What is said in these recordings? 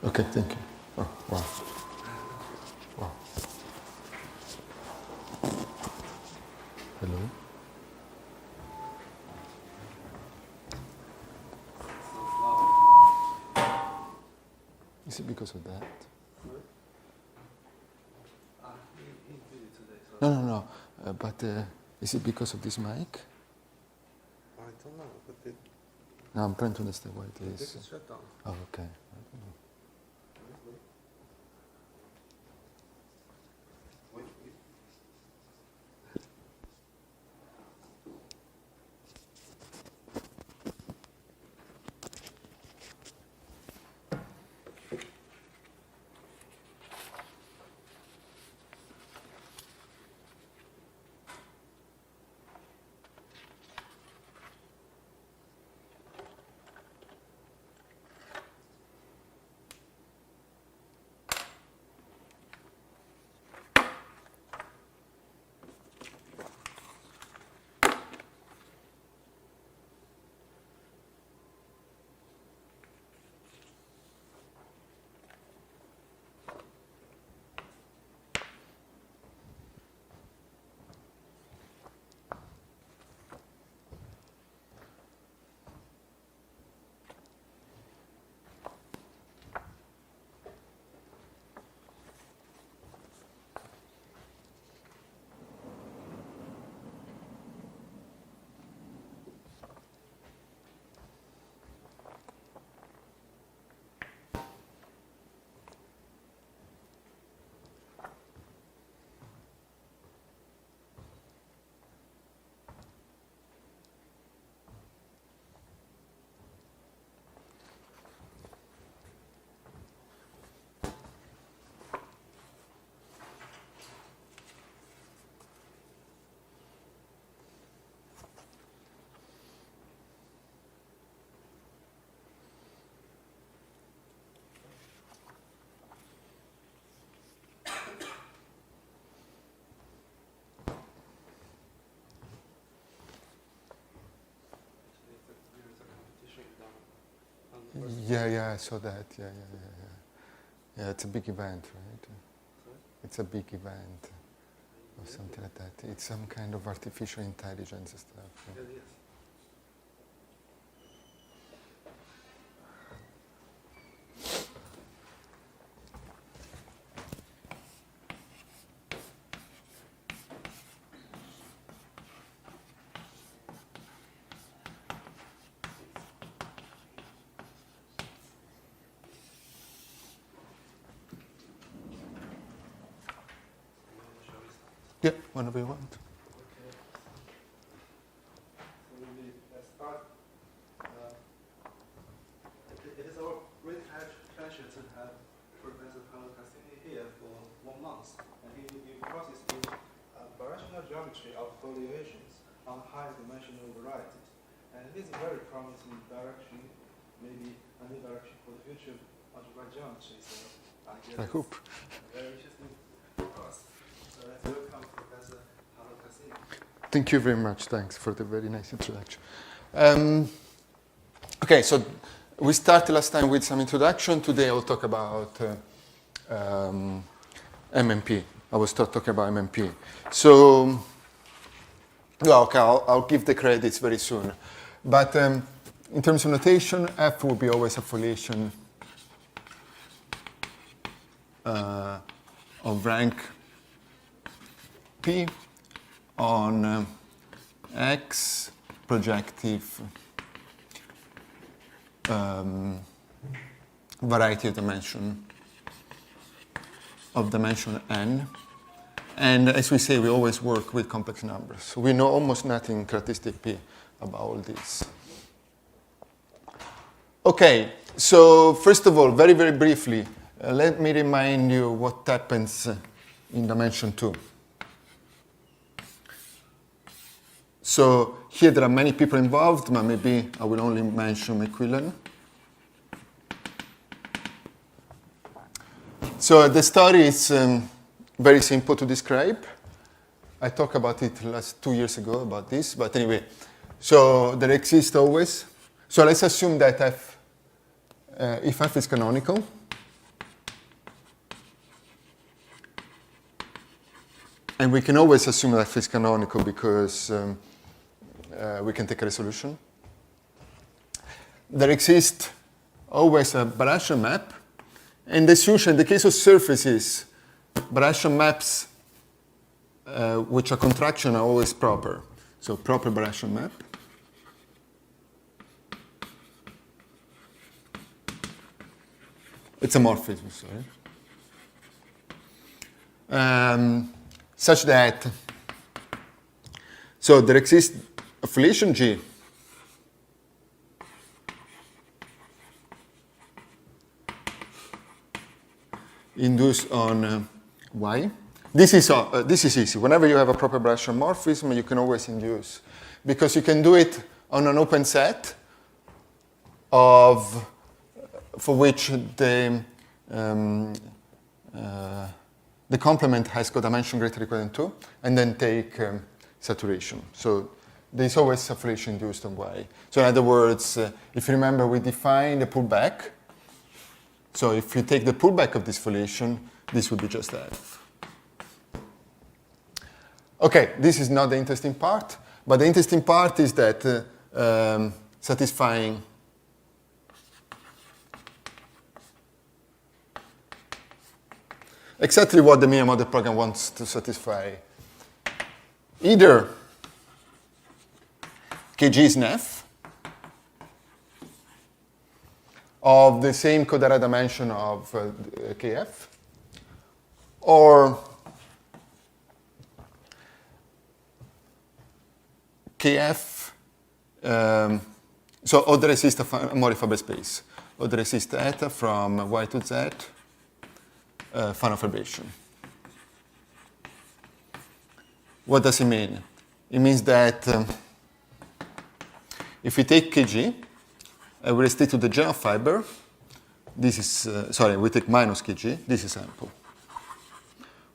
Okay, thank you. Oh, wow. Wow. Hello? Is it because of that? No. But is it because of this mic? I don't know, but it... No, I'm trying to understand why it is. This is shut down. Oh, okay. I don't know. Yeah, I saw that. Yeah. Yeah, it's a big event, right? Sorry? It's a big event or something like that. It's some kind of artificial intelligence and stuff. Yeah. Yes. Yeah, whenever you want. Okay. So let's start. It is our great pleasure to have Professor Paolo Cassini here for 1 month, and he courses in variational geometry of foliations on high-dimensional varieties. And it is a very promising direction, maybe a new direction for the future of algebraic geometry. So I hope. A very interesting course. So let's welcome Professor Paolo Cassini. Thank you very much. Thanks for the very nice introduction. Okay, so we started last time with some introduction. Today I'll talk about MMP. I will start talking about MMP. So, okay, I'll give the credits very soon. But in terms of notation, F will be always a foliation of rank P on X projective variety of dimension n. And as we say, we always work with complex numbers. So we know almost nothing characteristic P about all this. Okay, so first of all, very, very briefly, let me remind you what happens in dimension 2. So here there are many people involved, but maybe I will only mention McQuillan. So the story is very simple to describe. I talked about it last 2 years ago about this, but anyway. So there exists always. So let's assume that if F is canonical, And we can always assume that f is canonical because we can take a resolution. There exists always a Barashian map. And as usual, in the case of surfaces, Barashian maps which are contraction are always proper. So proper Barashian map. It's a morphism, sorry. Such that, so there exists a foliation G induced on Y. This is easy. Whenever you have a proper Barashian morphism, you can always induce, because you can do it on an open set of for which the complement has codimension greater or equal than 2, and then take saturation. So there's always saturation induced on Y. So in other words, if you remember, we defined the pullback. So if you take the pullback of this foliation, this would be just F. Okay, this is not the interesting part, but the interesting part is that satisfying exactly what the Minicourse model program wants to satisfy. Either Kg is an F of the same Kodara dimension of Kf, or Kf, or there exists a modifiable space, or there exists eta from Y to Z, Fano fibration. What does it mean? It means that if we take Kg, we restrict to the general fiber, this is, we take minus Kg, this is ample,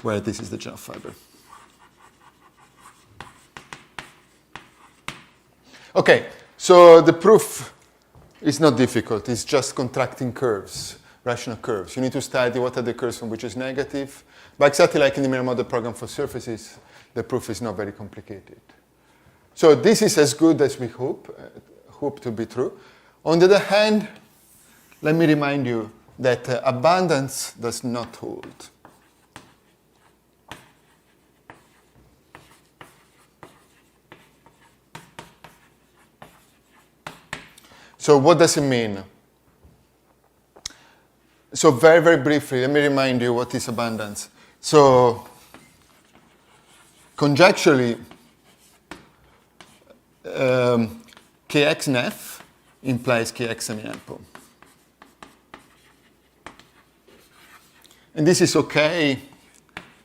where this is the general fiber. Okay, so the proof is not difficult, it's just contracting curves. Rational curves. You need to study what are the curves from which is negative. But exactly like in the Minicourse model program for surfaces, the proof is not very complicated. So this is as good as we hope to be true. On the other hand, let me remind you that abundance does not hold. So what does it mean? So very, very briefly, let me remind you what is abundance. So conjecturally, Kx in F implies Kx semi-ample. And this is okay,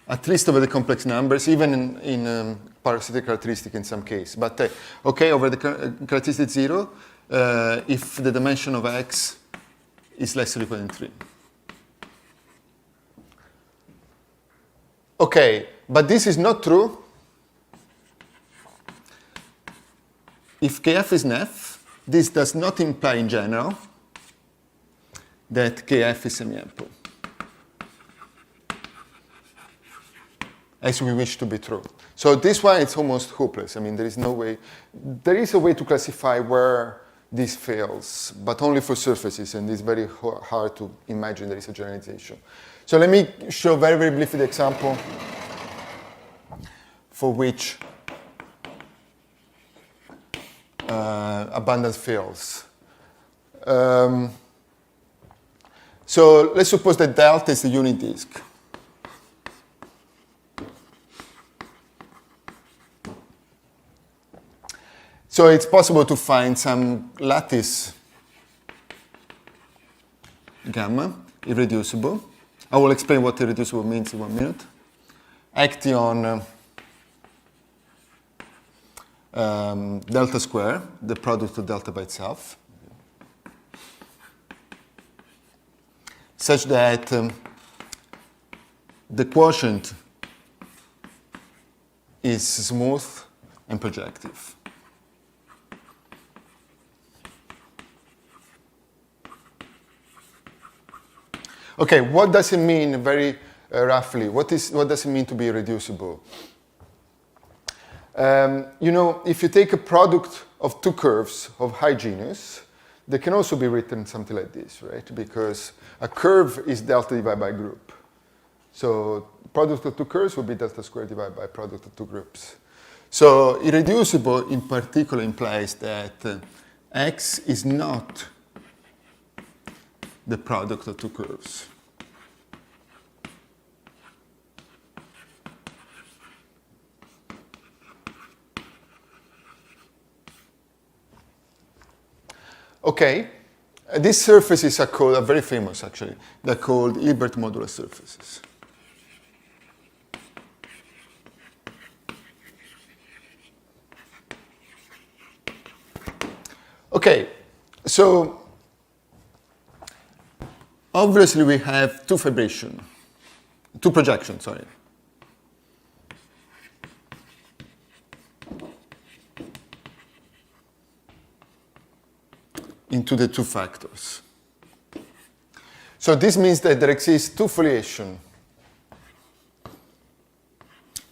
at least over the complex numbers, even in parasitic characteristic in some case. But okay over the characteristic 0 if the dimension of X is less or equal than 3. Okay, but this is not true if Kf is an F. This does not imply in general that Kf is semi-ample, as we wish to be true. So this one, it's almost hopeless. I mean, there is no way. There is a way to classify where this fails, but only for surfaces, and it's very hard to imagine there is a generalization. So let me show very, very briefly the example for which abundance fails. So let's suppose that delta is the unit disk. So it's possible to find some lattice gamma, irreducible. I will explain what irreducible means in 1 minute. Acting on delta square, the product of delta by itself, such that the quotient is smooth and projective. Okay, what does it mean very roughly? What does it mean to be irreducible? You know, if you take a product of two curves of high genus, they can also be written something like this, right? Because a curve is delta divided by group. So product of two curves will be delta squared divided by product of two groups. So irreducible in particular implies that x is not the product of two curves. Okay, these surfaces are very famous actually. They're called Hilbert modular surfaces. Okay, so obviously we have two projections, sorry. Into the two factors. So this means that there exists two foliation.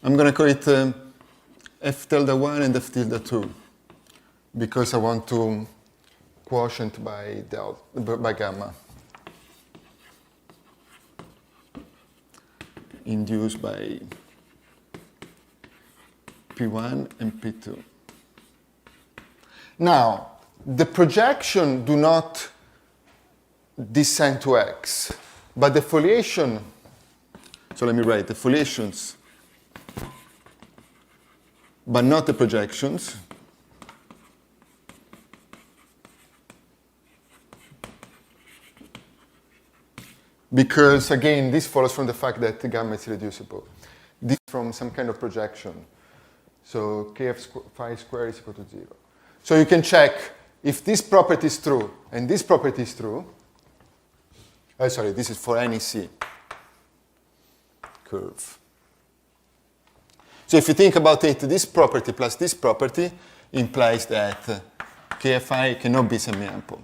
I'm going to call it f tilde 1 and f tilde 2 because I want to quotient by gamma induced by P1 and P2. Now, the projection do not descend to x, but the foliation, so let me write the foliations, but not the projections, because again, this follows from the fact that the gamma is irreducible. This is from some kind of projection. So kf phi squared is equal to 0. So you can check if this property is true and this property is true. Sorry, this is for any C curve. So if you think about it, this property plus this property implies that kfi cannot be semi-ample.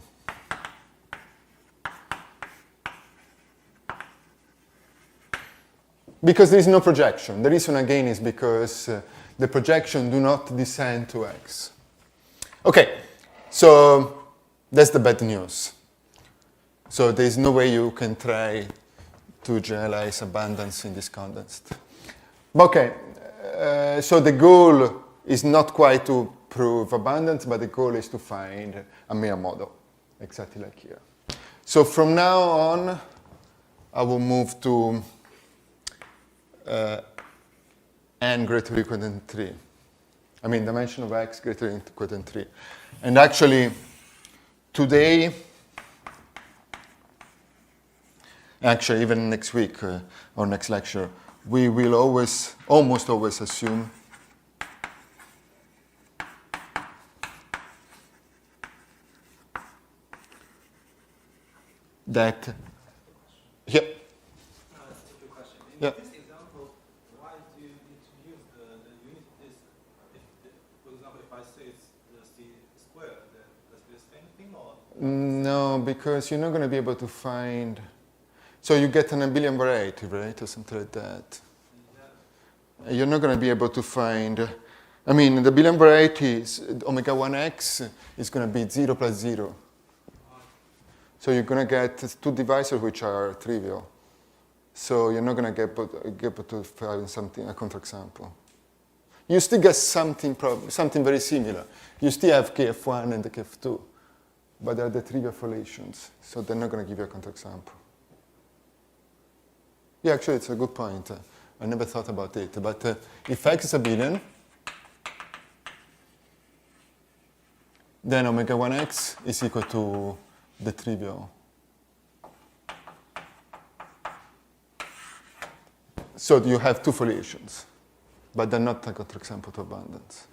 Because there is no projection. The reason again is because the projection do not descend to x. Okay, so that's the bad news. So there is no way you can try to generalize abundance in this context. Okay, so the goal is not quite to prove abundance, but the goal is to find a mere model, exactly like here. So from now on, I will move to n greater or equal than 3. I mean, dimension of x greater or equal than 3. And actually, today, actually even next week or next lecture, we will almost always assume that, yeah. That's a good question. Yeah. In this example, why do you need to use the unit list? For example, if I say it's the C squared, then does it the same thing or? No, because you're not going to be able to find. So you get an abelian variety, right, or something like that. Yeah. You're not going to be able to find. I mean, the abelian variety is omega 1x is going to be 0 plus 0. So you're going to get two divisors which are trivial. So you're not going to get able to find something, a counterexample. You still get something very similar. You still have kf1 and the kf2, but they're the trivial foliations, so they're not going to give you a counterexample. Yeah, actually, it's a good point. I never thought about it. But if x is abelian, then omega 1x is equal to the trivial. So you have two foliations, but they're not a counterexample to abundance.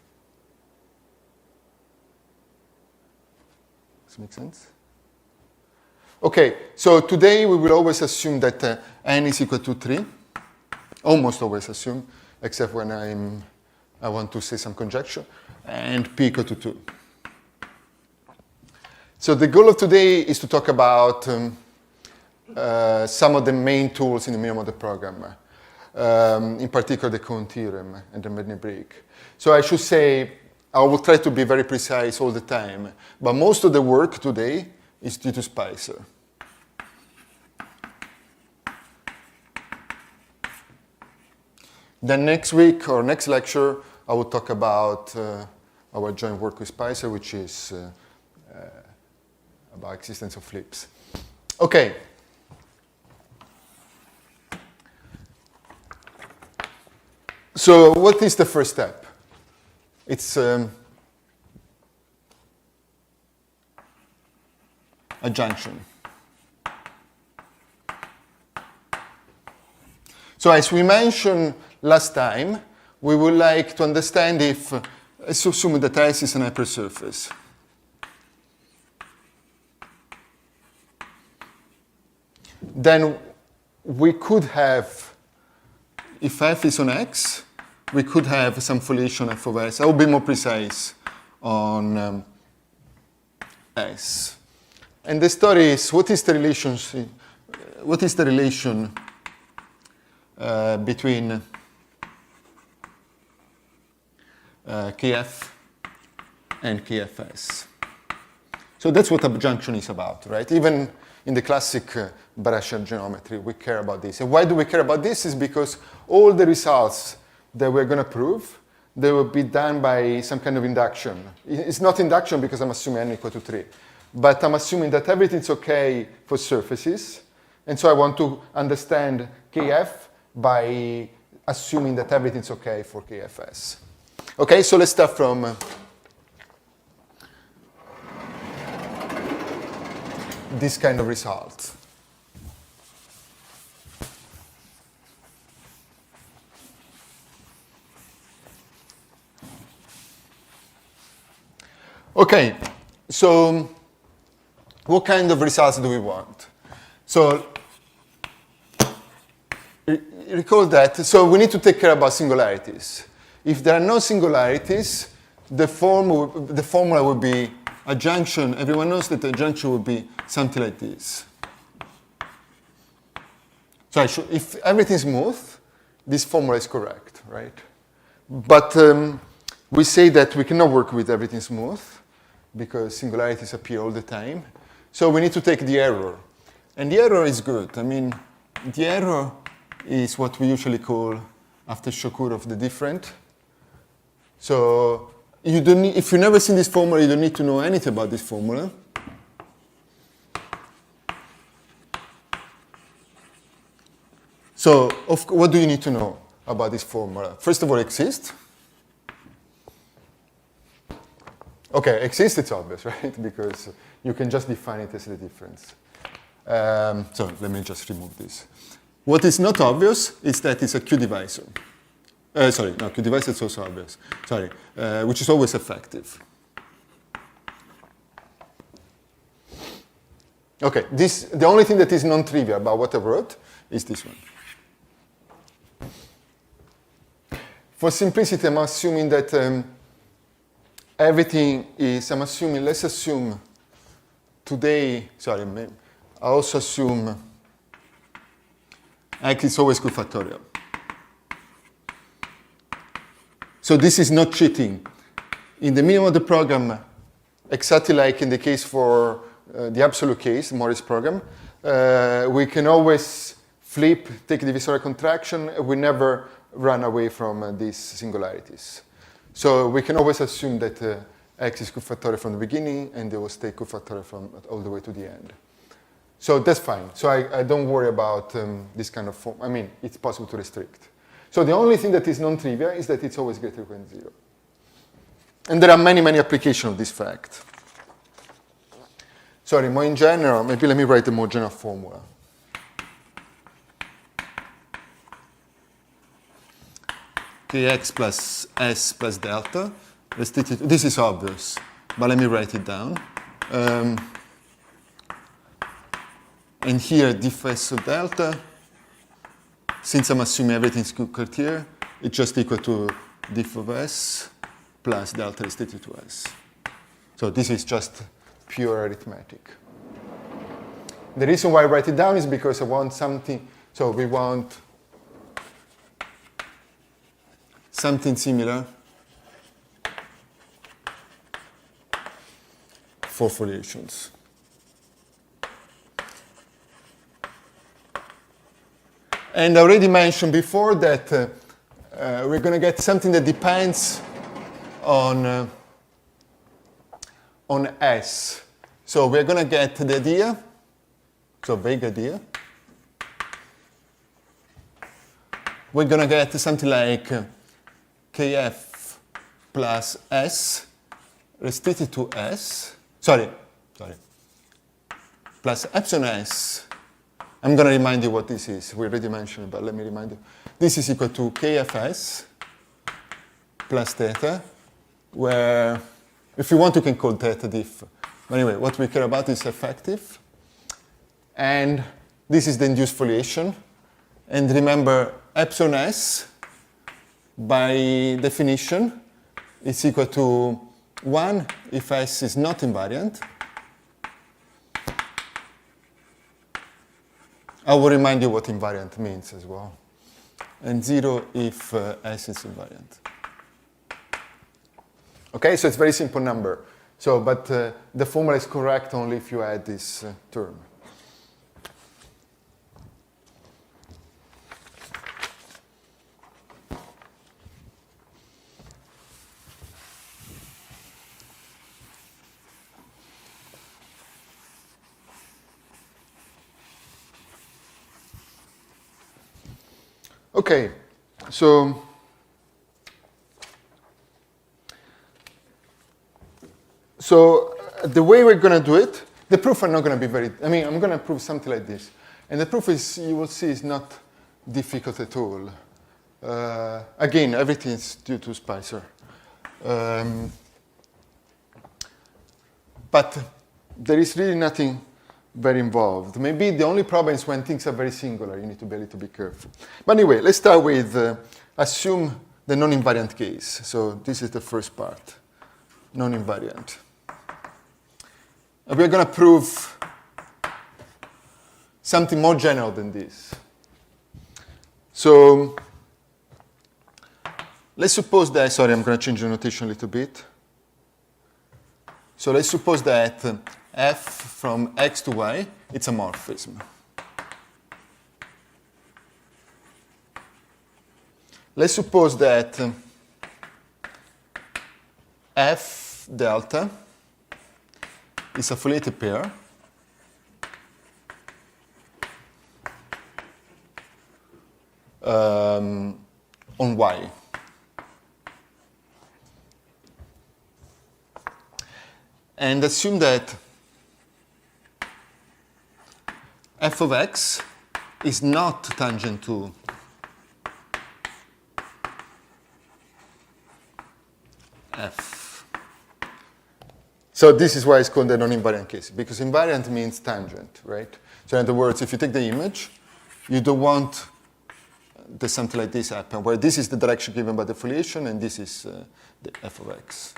Does it make sense? Okay, so today we will always assume that n is equal to 3. Almost always assume, except when I want to say some conjecture, and p equal to 2. So the goal of today is to talk about some of the main tools in the mere model program. in particular the Cohn theorem and the Minicourse. So I should say, I will try to be very precise all the time, but most of the work today is due to Spicer. Then next week or next lecture, I will talk about our joint work with Spicer, which is about existence of flips. Okay. So what is the first step? It's a junction. So as we mentioned last time, we would like to understand if, let's assume that S is an hypersurface. Then we could have, if F is on X, we could have some foliation F of S. I will be more precise on S. And the story is, what is the relation between Kf and Kfs? So that's what a junction is about, right? Even in the classic Barashian geometry, we care about this. And why do we care about this? Is because all the results that we're going to prove, they will be done by some kind of induction. It's not induction because I'm assuming n equal to 3. But I'm assuming that everything's okay for surfaces. And so I want to understand Kf by assuming that everything's okay for Kfs. Okay, so let's start from this kind of result. Okay, so what kind of results do we want? So recall that, so we need to take care about singularities. If there are no singularities, the formula would be a junction. Everyone knows that a junction would be something like this. So if everything is smooth, this formula is correct, right? But we say that we cannot work with everything smooth because singularities appear all the time. So we need to take the error. And the error is good. I mean, the error is what we usually call aftershock of the different. So you don't need, if you've never seen this formula, you don't need to know anything about this formula. So what do you need to know about this formula? First of all, exist. Okay, exist, it's obvious, right? Because you can just define it as the difference. So let me just remove this. What is not obvious is that it's a Q divisor. Sorry, no, Q divisor is also obvious. Sorry, which is always effective. Okay, the only thing that is non-trivial about what I wrote is this one. For simplicity, I'm assuming that everything is, let's assume today, sorry, I also assume X is always cofactorial. So this is not cheating. In the minimum of the program, exactly like in the case for the absolute case, Morris program, we can always flip, take divisorial contraction. We never run away from these singularities. So we can always assume that X is cofactorial from the beginning and they will stay cofactorial from all the way to the end. So that's fine. So I don't worry about this kind of form. I mean, it's possible to restrict. So the only thing that is non-trivial is that it's always greater than 0. And there are many, many applications of this fact. Sorry, more in general, maybe let me write a more general formula. Kx plus S plus delta. This is obvious, but let me write it down. And here, diff S of delta, since I'm assuming everything's good here, it's just equal to diff of S plus delta restricted to S. So this is just pure arithmetic. The reason why I write it down is because I want something, so we want something similar for foliations. And I already mentioned before that we're going to get something that depends on S. So we're going to get the idea, so vague idea. We're going to get something like Kf plus S restricted to S. Sorry, plus epsilon S. I'm going to remind you what this is. We already mentioned it, but let me remind you. This is equal to Kfs plus theta, where if you want, you can call theta diff. But anyway, what we care about is effective. And this is the induced foliation. And remember, epsilon S, by definition, is equal to 1 if S is not invariant. I will remind you what invariant means as well. And 0 if S is invariant. Okay, so it's a very simple number. So, but the formula is correct only if you add this term. Okay, so the way we're going to do it, the proof are not going to be very, I'm going to prove something like this. And the proof is, you will see, is not difficult at all. Again, everything is due to Spicer. But there is really nothing very involved. Maybe the only problem is when things are very singular. You need to be a little bit careful. But anyway, let's start with assume the non-invariant case. So this is the first part, non-invariant. We're going to prove something more general than this. So let's suppose that, sorry, I'm going to change the notation a little bit. So let's suppose that f from x to y, it's a morphism. Let's suppose that f delta is a foliated pair on y. And assume that f of x is not tangent to f. So this is why it's called the non-invariant case, because invariant means tangent, right? So in other words, if you take the image, you don't want there's something like this happen, where this is the direction given by the foliation, and this is the f of x.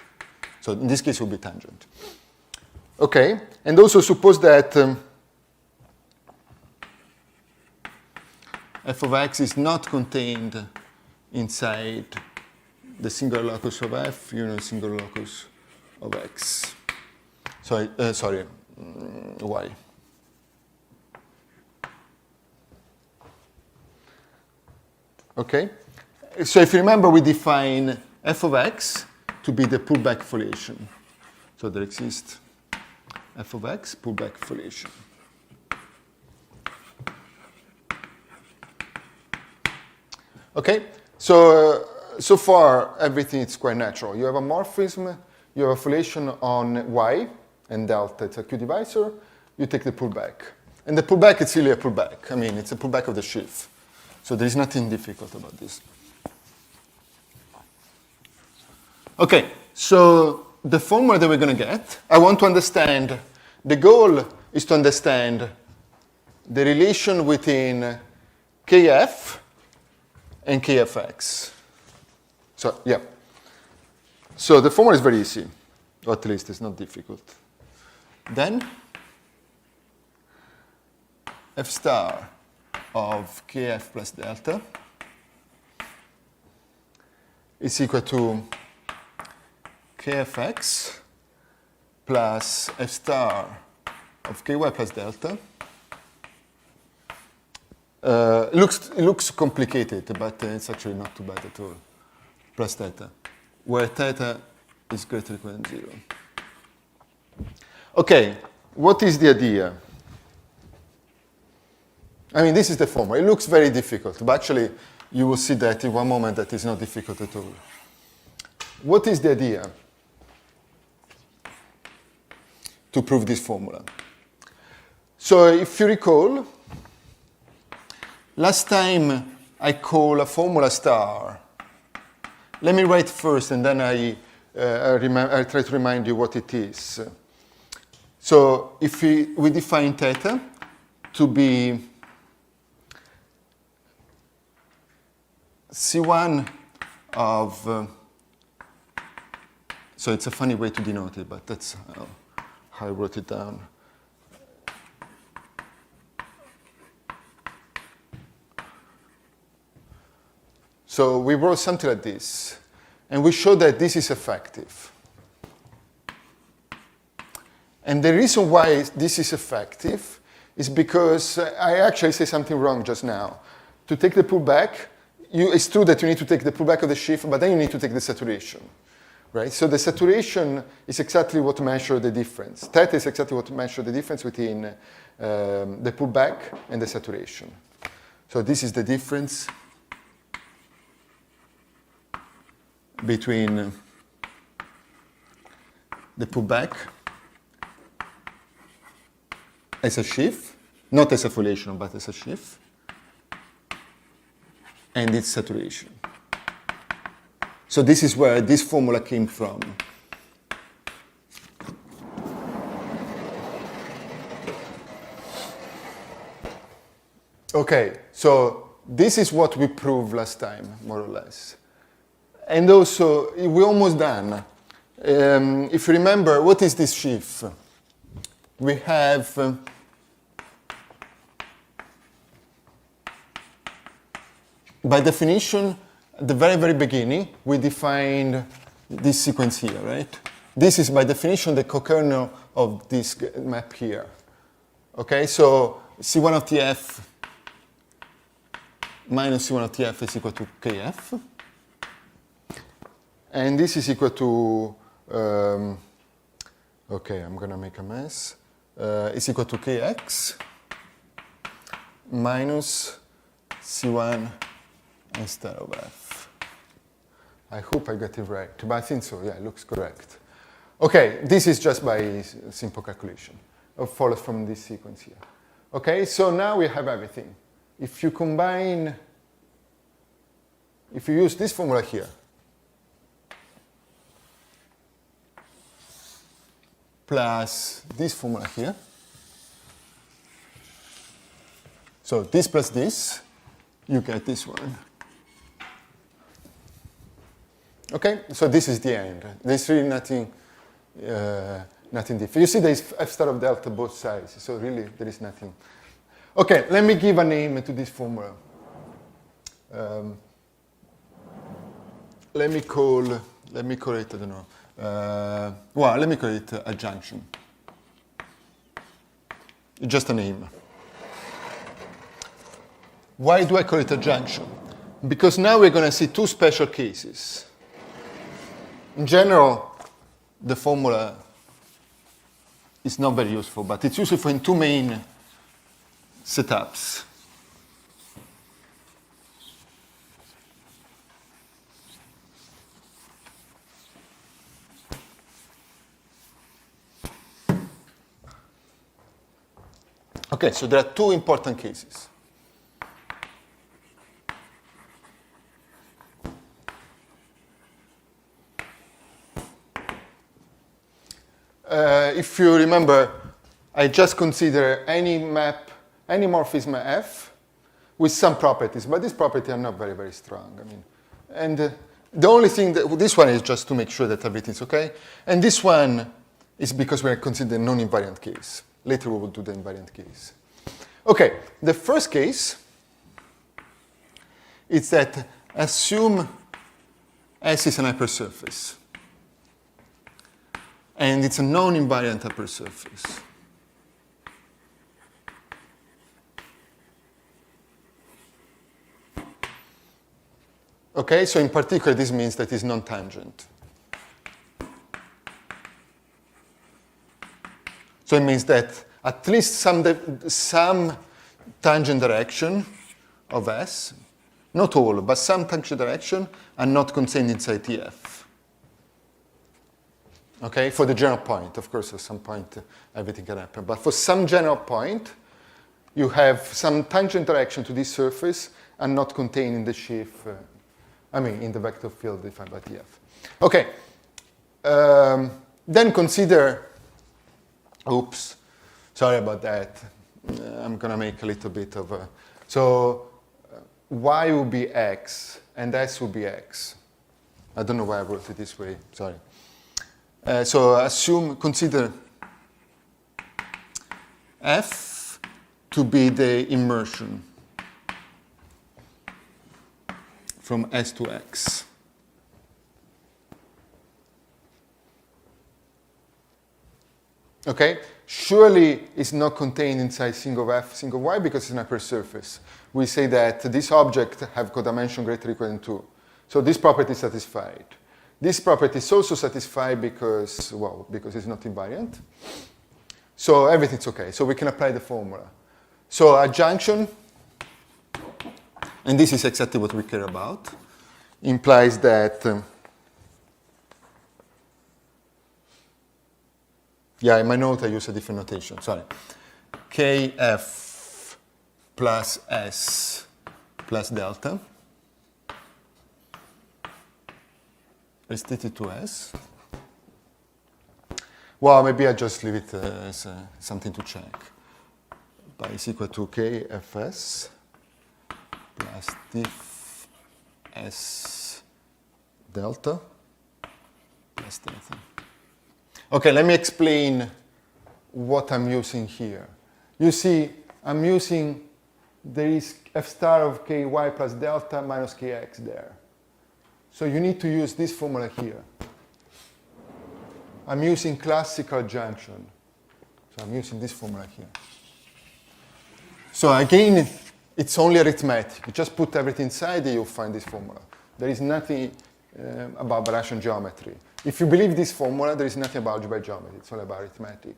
So in this case, it will be tangent. Okay, and also suppose that f of x is not contained inside the singular locus of f, union singular locus of x. So, y. Okay, so if you remember, we define f of x to be the pullback foliation. So there exists f of x, pullback foliation. Okay, so so far everything is quite natural. You have a morphism, you have a foliation on y, and delta, it's a Q divisor, you take the pullback. And the pullback, it's really a pullback. It's a pullback of the sheaf. So there is nothing difficult about this. Okay, so the formula that we're going to get, I want to understand, the goal is to understand the relation between Kf and Kfx. So, yeah. So the formula is very easy, or at least it's not difficult. Then, f star of Kf plus delta is equal to kfx plus f star of ky plus delta. It looks complicated, but it's actually not too bad at all. Plus theta, where theta is greater or equal than 0. Okay, what is the idea? I mean, this is the formula. It looks very difficult, but actually, you will see that in one moment that is not difficult at all. What is the idea to prove this formula? So if you recall, last time I call a formula star. Let me write first, and then I try to remind you what it is. So if we define theta to be C1 of, so it's a funny way to denote it, but that's how I wrote it down. So we wrote something like this, and we showed that this is effective. And the reason why this is effective is because I actually say something wrong just now. To take the pullback, it's true that you need to take the pullback of the shift, but then you need to take the saturation, right? So the saturation is exactly what measures the difference. Theta is exactly what measures the difference between the pullback and the saturation. So this is the difference between the pullback as a shift, not as a foliation, but as a shift, and its saturation. So this is where this formula came from. Okay, so this is what we proved last time, more or less. And also, we're almost done. If you remember, what is this sheaf? We have by definition, at the very, very beginning, we defined this sequence here, right? This is, by definition, the co-kernel of this map here. Okay, so C1 of Tf minus C1 of Tf is equal to Kf. And this is equal to, okay, I'm going to make a mess. It's equal to Kx minus C1 instead of F. I hope I got it right, but I think so. Yeah, it looks correct. Okay, this is just by simple calculation. It follows from this sequence here. Okay, so now we have everything. If you combine, if you use this formula here, plus this formula here, so this plus this, you get this one. Okay, so this is the end. There's really nothing different. You see there's f star of delta both sides, so really there is nothing. Okay, let me give a name to this formula. Let me call it, I don't know, well, let me call it a junction. It's just a name. Why do I call it a junction? Because now we're going to see two special cases. In general, the formula is not very useful, but it's useful in two main setups. Okay, so there are two important cases. If you remember, I just consider any map, any morphism F with some properties, but these properties are not very, very strong. I mean, and the only thing that this one is just to make sure that everything's okay, and this one is because we're considering non-invariant case. Later we will do the invariant case. Okay, the first case is that assume S is an hypersurface. And it's a non-invariant hypersurface. Okay, so in particular, this means that it's non-tangent. So it means that at least some tangent direction of S, not all, but some tangent direction are not contained inside TF. Okay, for the general point. Of course, at some point, everything can happen. But for some general point, you have some tangent direction to this surface and not contained in the sheaf, in the vector field defined by TF. Okay, then consider, oops, sorry about that. I'm going to make a little bit of a, so y will be x and s will be x. I don't know why I wrote it this way, sorry. So consider f to be the immersion from S to X. Okay? Surely it's not contained inside single f, single y because it's an hypersurface. We say that this object have codimension greater or equal than 2. So this property is satisfied. This property is also satisfied because, well, because it's not invariant. So everything's okay. So we can apply the formula. So adjunction, and this is exactly what we care about, implies that, yeah, in my note I use a different notation, sorry. Kf plus S plus delta restricted to S. Well, maybe I just leave it as something to check. But it's equal to Kfs plus diff S delta plus delta. Okay, let me explain what I'm using here. You see, I'm using, there is f star of ky plus delta minus kx there. So you need to use this formula here. I'm using classical adjunction. So I'm using this formula here. So again, it's only arithmetic. You just put everything inside and you'll find this formula. There is nothing about variation geometry. If you believe this formula, there is nothing about algebraic geometry. It's all about arithmetic.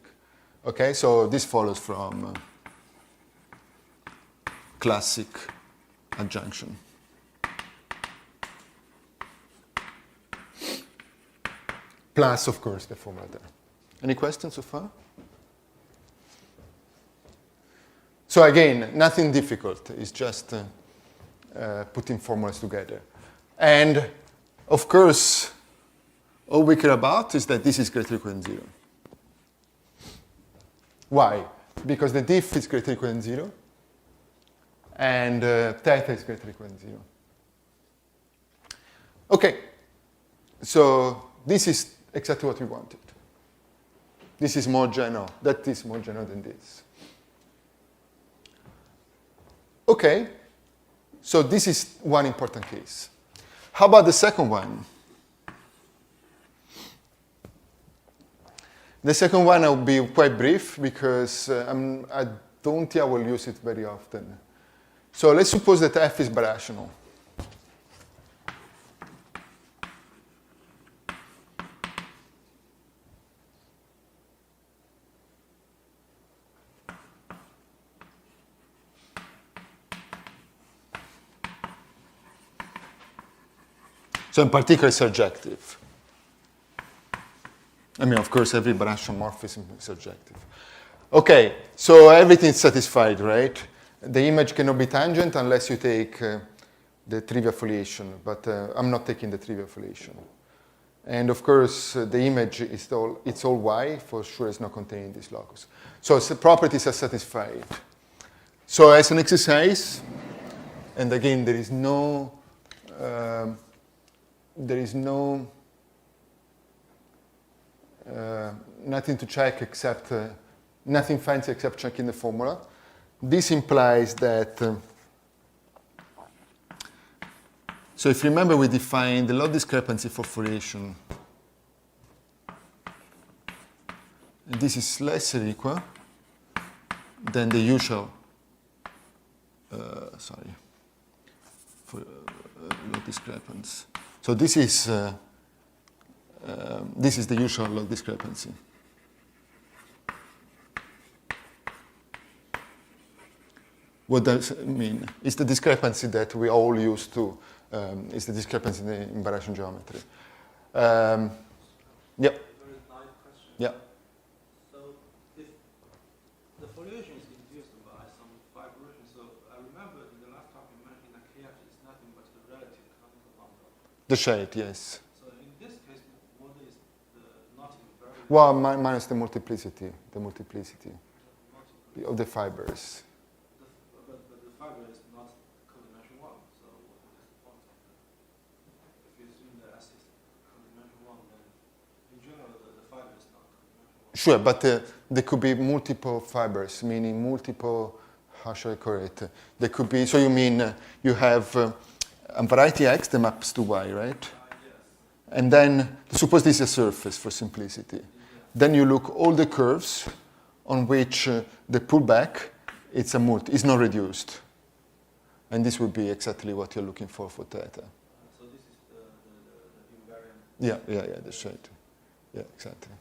Okay, so this follows from classic adjunction. Plus, of course, the formula there. Any questions so far? So again, nothing difficult. It's just putting formulas together. And of course, all we care about is that this is greater or equal than 0. Why? Because the diff is greater or equal than 0, and theta is greater or equal than 0. Okay, so this is exactly what we wanted. This is more general. That is more general than this. Okay, so this is one important case. How about the second one? The second one I'll be quite brief because I don't think I will use it very often. So let's suppose that f is birational. So in particular, it's surjective. I mean, of course, every birational morphism is surjective. Okay, so everything's satisfied, right? The image cannot be tangent unless you take the trivial foliation, but I'm not taking the trivial foliation. And of course, the image is it's all y, for sure it's not contained in this locus. So the properties are satisfied. So as an exercise, and again, there is nothing to check except, nothing fancy except checking the formula. This implies that So if you remember, we defined the log discrepancy for foliation. And this is less or equal than the usual, for log discrepancy. So this is the usual log discrepancy. What does it mean? It's the discrepancy that we all used to. It's the discrepancy in variation geometry. Yep. Very nice question. Yeah. So if the foliation is induced by some vibration, so I remember in the last talk you mentioned that KF is nothing but the relative canonical number. The shade, yes. So in this case, what is the not invariant? Well, minus the multiplicity of the fibers. But the fiber is not codimension 1, so what is the point of that? If you assume the S is codimension 1, then in general the fiber is not codimension 1. Sure, but there could be multiple fibers, meaning multiple, how shall I call it? There could be, so you mean you have a variety X that maps to Y, right? Yes. And then, suppose this is a surface for simplicity. Yeah. Then you look all the curves on which the pullback, it's not reduced. And this would be exactly what you're looking for theta. So this is the invariant. Yeah, the shade. Yeah, exactly.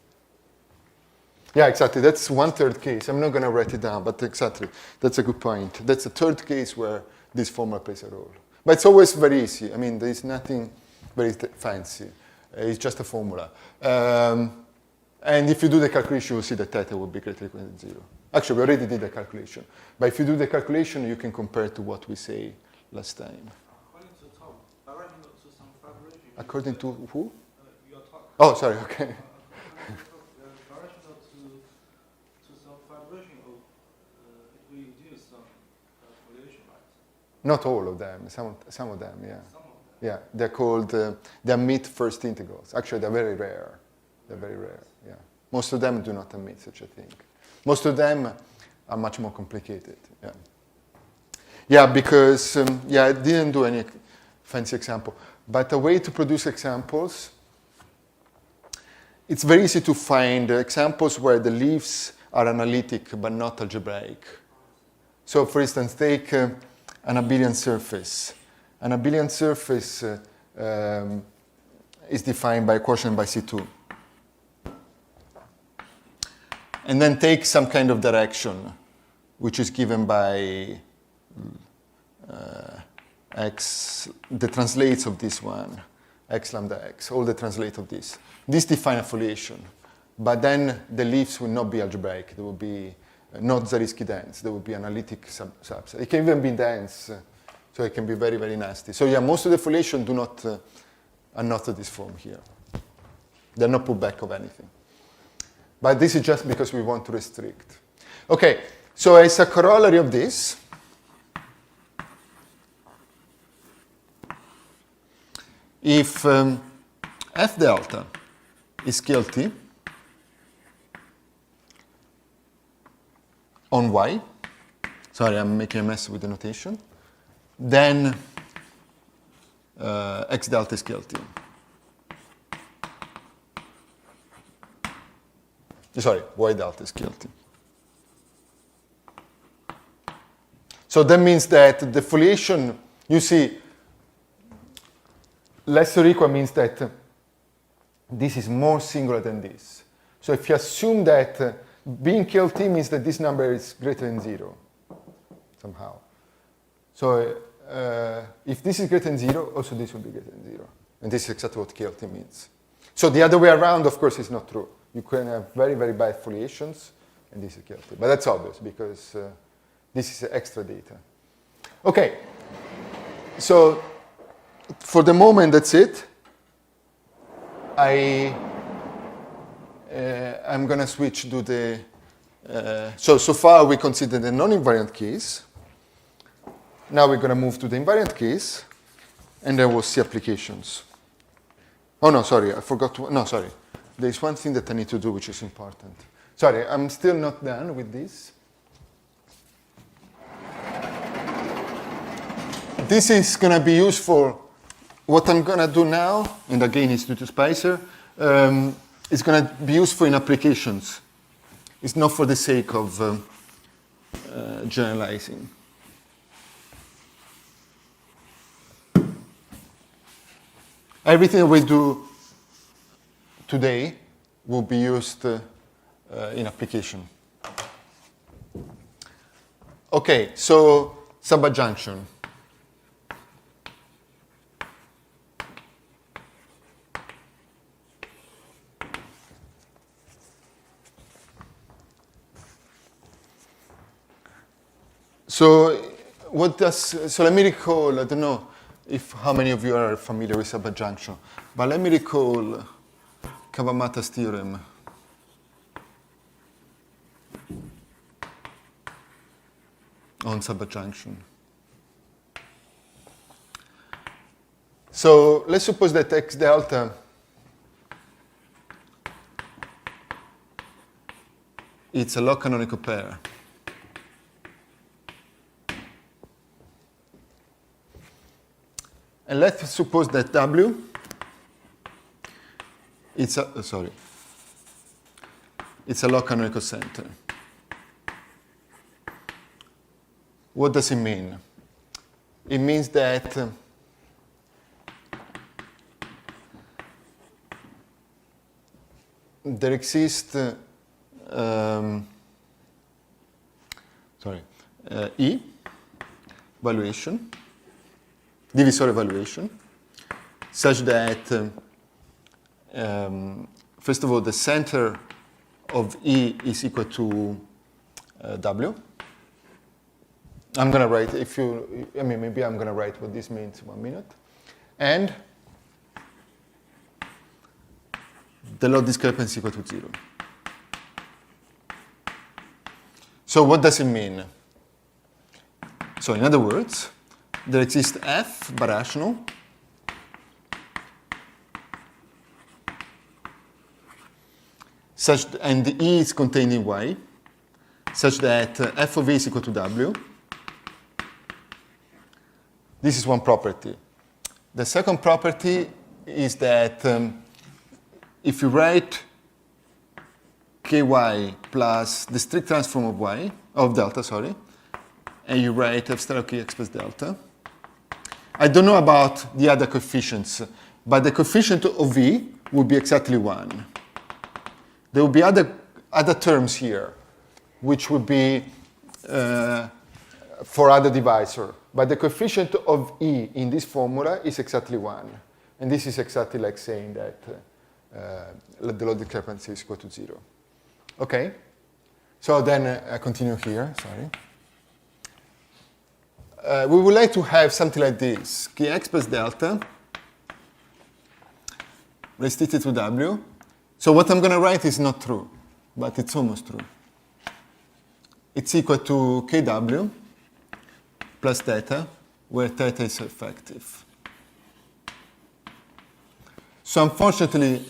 Yeah, exactly. That's 1/3 case. I'm not going to write it down, but exactly. That's a good point. That's a third case where this formula plays a role. But it's always very easy. I mean, there is nothing very fancy. It's just a formula. And if you do the calculation, you'll see that theta will be greater than 0. Actually, we already did the calculation. But if you do the calculation, you can compare to what we say last time. According to Tom, direction to some vibration. According to who? Your talk. Oh, sorry, okay. Directional to some vibration, it will induce some foliation, right? Not all of them. Some of them, yeah. Some of them. Yeah, they're called, they emit first integrals. Actually, they're very rare. They're very rare, yeah. Most of them do not emit such a thing. Most of them are much more complicated, yeah. Yeah, because, I didn't do any fancy example. But a way to produce examples, it's very easy to find examples where the leaves are analytic but not algebraic. So, for instance, take an abelian surface. An abelian surface is defined by a quotient by C2. And then take some kind of direction, which is given by x, the translates of this one, x lambda x, all the translate of this. This define a foliation, but then the leaves will not be algebraic. They will be not Zariski dense. They will be analytic subset. It can even be dense, so it can be very, very nasty. So yeah, most of the foliation are not of this form here. They're not put back of anything. But this is just because we want to restrict. Okay, so as a corollary of this, if F delta is guilty on Y, sorry, I'm making a mess with the notation, then X delta is guilty. Sorry, Y delta is guilty. So that means that the foliation, you see, less or equal means that this is more singular than this. So if you assume that being guilty means that this number is greater than 0, somehow. So if this is greater than 0, also this will be greater than 0. And this is exactly what guilty means. So the other way around, of course, is not true. You can have very, very bad foliations, and this is guilty. But that's obvious, because this is extra data. Okay, so for the moment, that's it. I'm going to switch to the... so far, we considered the non-invariant case. Now we're going to move to the invariant case, and then we'll see applications. Oh, no, sorry, I forgot to... No, sorry. There's one thing that I need to do which is important. Sorry, I'm still not done with this. This is going to be useful what I'm going to do now, and again it's due to Spicer, is going to be useful in applications. It's not for the sake of generalizing. Everything that we do today will be used in application. Okay, so subadjunction. So let me recall, I don't know how many of you are familiar with subadjunction, but let me recall Kawamata's theorem. On subadjunction. So let's suppose that x delta it's a log canonical pair. And let's suppose that W it's a log canonical center. What does it mean? It means that there exists E valuation, divisor evaluation, such that first of all the center of E is equal to W. I'm going to write, maybe I'm going to write what this means 1 minute. And the log discrepancy equal to 0. So what does it mean? So in other words, there exists F birational and the E is contained in Y, such that F of E is equal to W. This is one property. The second property is that if you write ky plus the strict transform of delta, and you write f star of kx plus delta, I don't know about the other coefficients, but the coefficient of v would be exactly 1. There will be other terms here, which would be for other divisor. But the coefficient of E in this formula is exactly 1. And this is exactly like saying that the log discrepancy is equal to 0. Okay? So then I continue here, sorry. We would like to have something like this. Kx plus delta restricted to W. So what I'm going to write is not true, but it's almost true. It's equal to kw plus theta, where theta is effective. So unfortunately,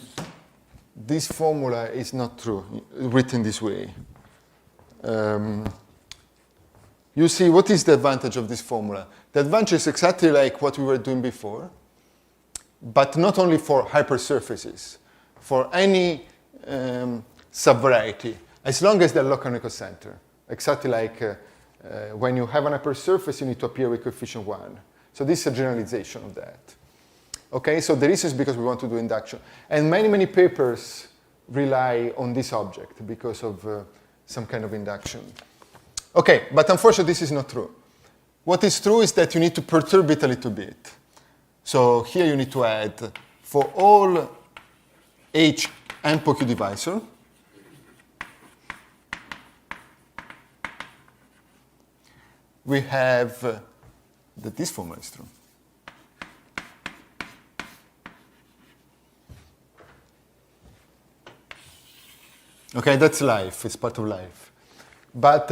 this formula is not true, written this way. You see, what is the advantage of this formula? The advantage is exactly like what we were doing before, but not only for hypersurfaces, for any subvariety, as long as they're log canonical center. Exactly like when you have an hypersurface, you need to appear with coefficient 1. So this is a generalization of that. Okay, so the reason is because we want to do induction. And many, many papers rely on this object because of some kind of induction. Okay, but unfortunately this is not true. What is true is that you need to perturb it a little bit. So here you need to add, for all H and POQ divisor, we have that this formula is true. Okay, that's life, it's part of life. But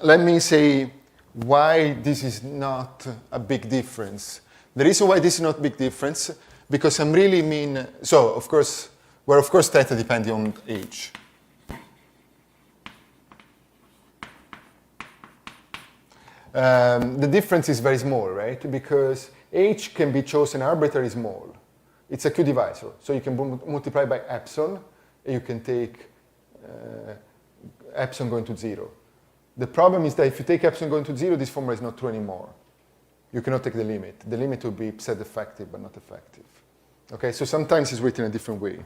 let me say why this is not a big difference. The reason why this is not a big difference, because I'm really mean, so of course, where of course theta depending on H. The difference is very small, right? Because H can be chosen arbitrarily small. It's a Q-divisor, so you can multiply by epsilon, and you can take epsilon going to 0. The problem is that if you take epsilon going to 0, this formula is not true anymore. You cannot take the limit. The limit will be set effective, but not effective. Okay, so sometimes it's written a different way,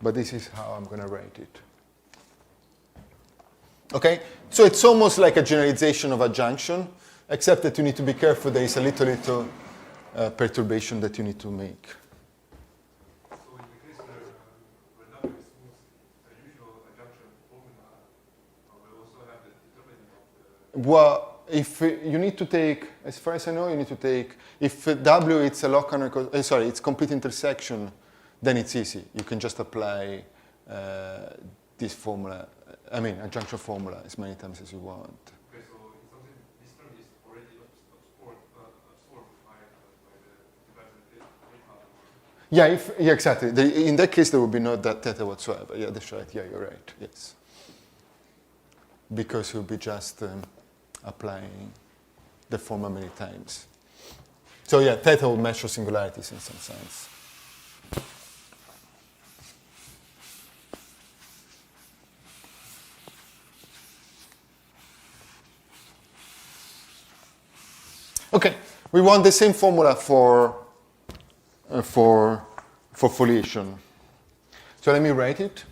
but this is how I'm going to write it. Okay, so it's almost like a generalization of adjunction, except that you need to be careful. There is a little perturbation that you need to make. So in the case where W is smooth, the usual adjunction formula will also have the determinant of the... Well, if you need to take, as far as I know, you need to take, if W it's a log canonical, it's complete intersection, then it's easy. You can just apply this formula, adjunction formula as many times as you want. Okay, so in something, this term is already absorbed by the divisor. Yeah, exactly. In that case, there would be no theta whatsoever. Yeah, that's right. Yeah, you're right. Yes. Because you'll be just applying the formula many times. So yeah, theta will measure singularities in some sense. Okay, we want the same formula for foliation. So let me write it.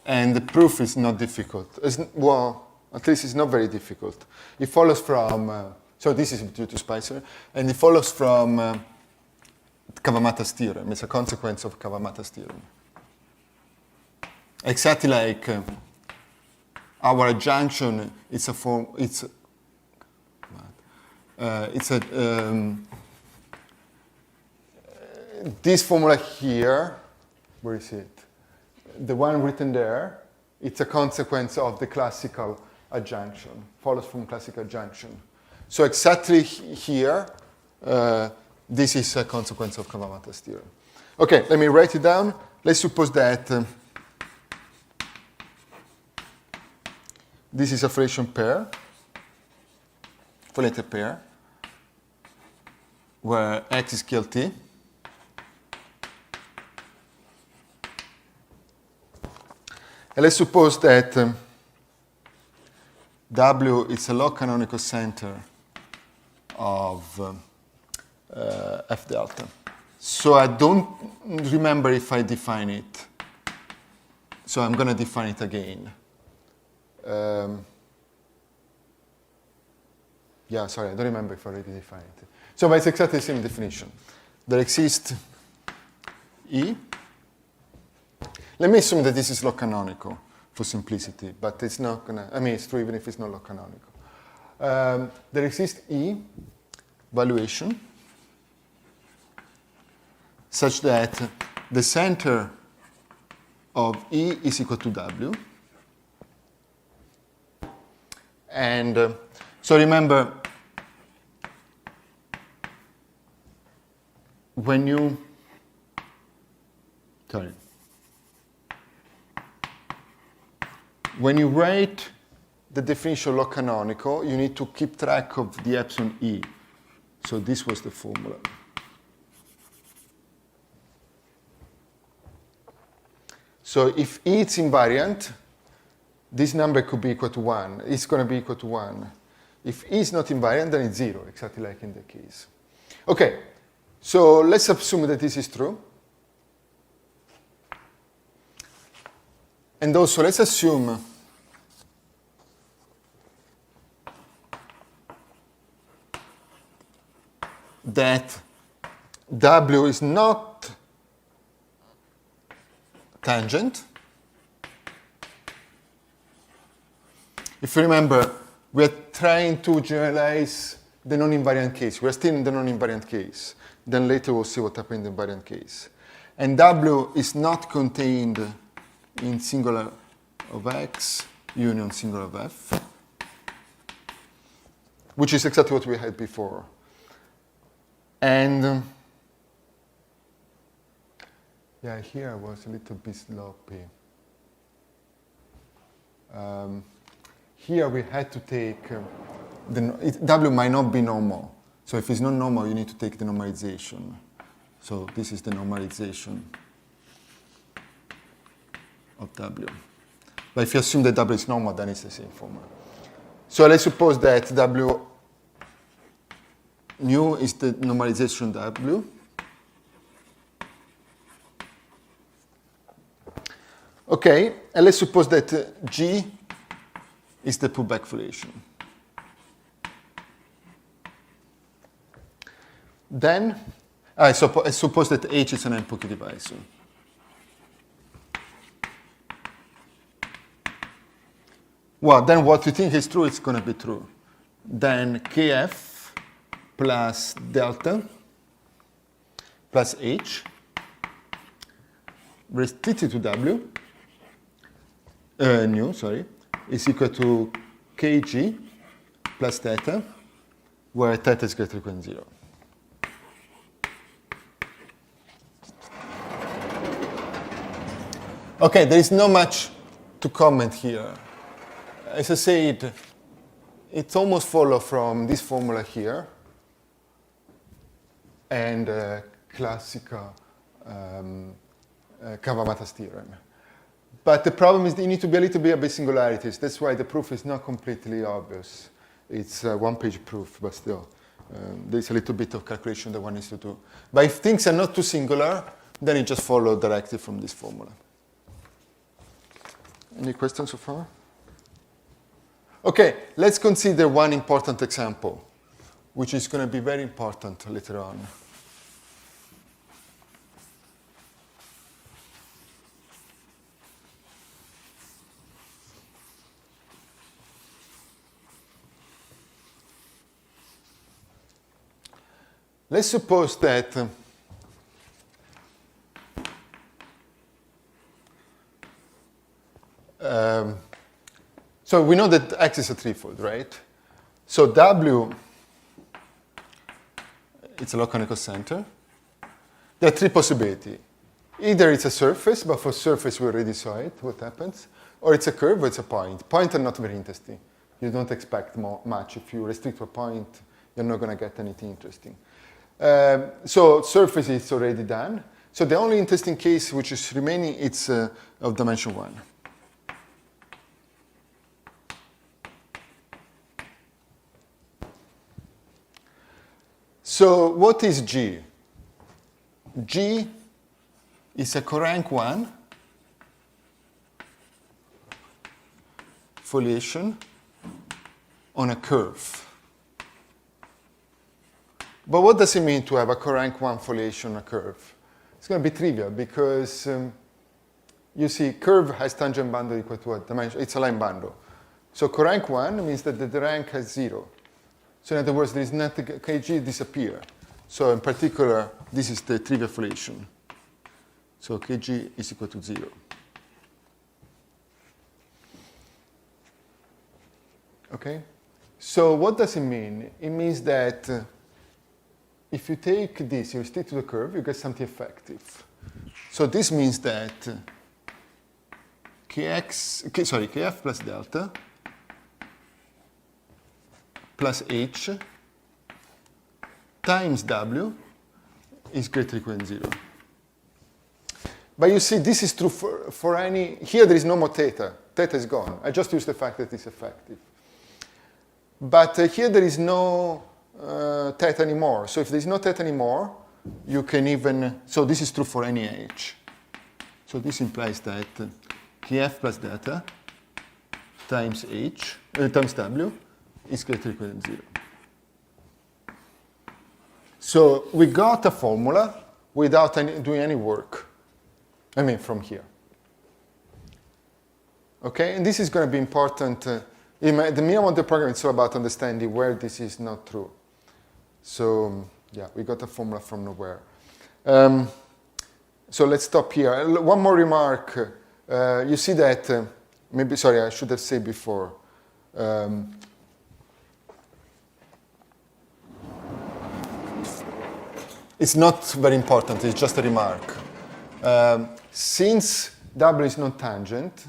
And the proof is not difficult. Well, at least it's not very difficult. It follows from, so this is due to Spicer, and it follows from Kawamata's theorem. It's a consequence of Kawamata's theorem. Exactly like our adjunction, it's a form, this formula here, where is it? The one written there, it's a consequence of the classical adjunction, follows from classical adjunction. So exactly here, this is a consequence of Kawamata's theorem. Okay, let me write it down. Let's suppose that this is a foliation pair, foliated pair, where X is KLT. And let's suppose that W is a log canonical center of F delta. So I don't remember if I define it. So I'm going to define it again. Yeah, sorry, I don't remember if I already defined it. So but it's exactly the same definition. There exists E. Let me assume that this is log canonical for simplicity, but it's not going to, it's true even if it's not log canonical. There exists E valuation such that the center of E is equal to W. And so remember, when you write the definition of log canonical, you need to keep track of the epsilon E. So this was the formula. So if E is invariant, this number could be equal to 1. It's going to be equal to 1. If E is not invariant, then it's 0, exactly like in the case. Okay, so let's assume that this is true. And also, let's assume that W is not tangent. If you remember, we are trying to generalize the non-invariant case. We are still in the non-invariant case. Then later we'll see what happened in the invariant case. And W is not contained in singular of X union singular of F, which is exactly what we had before. And yeah, here I was a little bit sloppy. here we had to take, W might not be normal. So if it's not normal, you need to take the normalization. So this is the normalization of W. But if you assume that W is normal, then it's the same formula. So let's suppose that W nu is the normalization W. Okay, and let's suppose that G is the pullback foliation. Then, I suppose that H is an empty divisor. Well, then what you think is true is going to be true. Then Kf plus delta plus H restricted to W, nu, sorry, is equal to Kg plus theta, where theta is greater than 0. Okay, there is not much to comment here. As I said, it almost follows from this formula here and classical Kawamata's theorem. But the problem is that you need to be a little bit about singularities. That's why the proof is not completely obvious. It's a one-page proof, but still, there's a little bit of calculation that one needs to do. But if things are not too singular, then you just follow directly from this formula. Any questions so far? Okay, let's consider one important example, which is going to be very important later on. Let's suppose that so we know that X is a threefold, right? So W, it's a locanical center. There are three possibilities. Either it's a surface, but for surface we already saw it, what happens, or it's a curve or it's a point. Points are not very interesting. You don't expect much. If you restrict to a point, you're not going to get anything interesting. So surface is already done. So the only interesting case which is remaining is of dimension 1. So what is G? G is a corank 1 foliation on a curve. But what does it mean to have a corank 1 foliation on a curve? It's going to be trivial because you see curve has tangent bundle equal to a dimension. It's a line bundle. So corank 1 means that the rank has 0. So in other words, there is nothing, Kg disappear. So in particular, this is the trivial foliation. So Kg is equal to 0. Okay? So what does it mean? It means that if you take this, you stick to the curve, you get something effective. So this means that Kf plus delta plus H times W is greater than 0. But you see, this is true for any, here there is no more theta. Theta is gone. I just use the fact that it's effective. But here there is no theta anymore. So if there is no theta anymore, you can even, so this is true for any H. So this implies that Kf plus delta times H, times W is greater than 0. So we got a formula without doing any work. I mean, from here. Okay, and this is going to be important. The minimum of the program is all about understanding where this is not true. So, yeah, we got a formula from nowhere. So let's stop here. One more remark. You see that, maybe, sorry, I should have said before. It's not very important, it's just a remark. Since W is not tangent,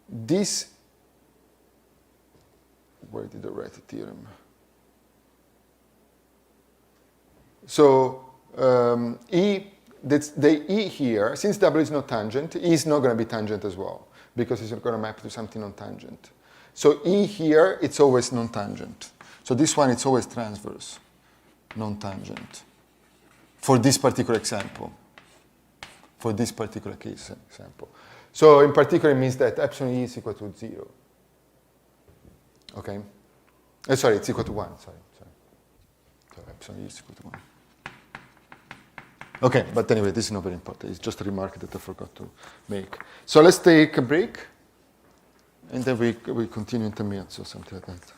this where did I write the theorem? So the E here, since W is not tangent, E is not going to be tangent as well, because it's going to map to something non-tangent. So E here, it's always non-tangent. So this one, it's always transverse, non-tangent, for this particular example, for this particular case example. So in particular, it means that epsilon E is equal to 0. Okay? Sorry, it's equal to 1, sorry. So epsilon E is equal to 1. Okay, but anyway, this is not very important. It's just a remark that I forgot to make. So let's take a break, and then we continue in 10 minutes or something like that.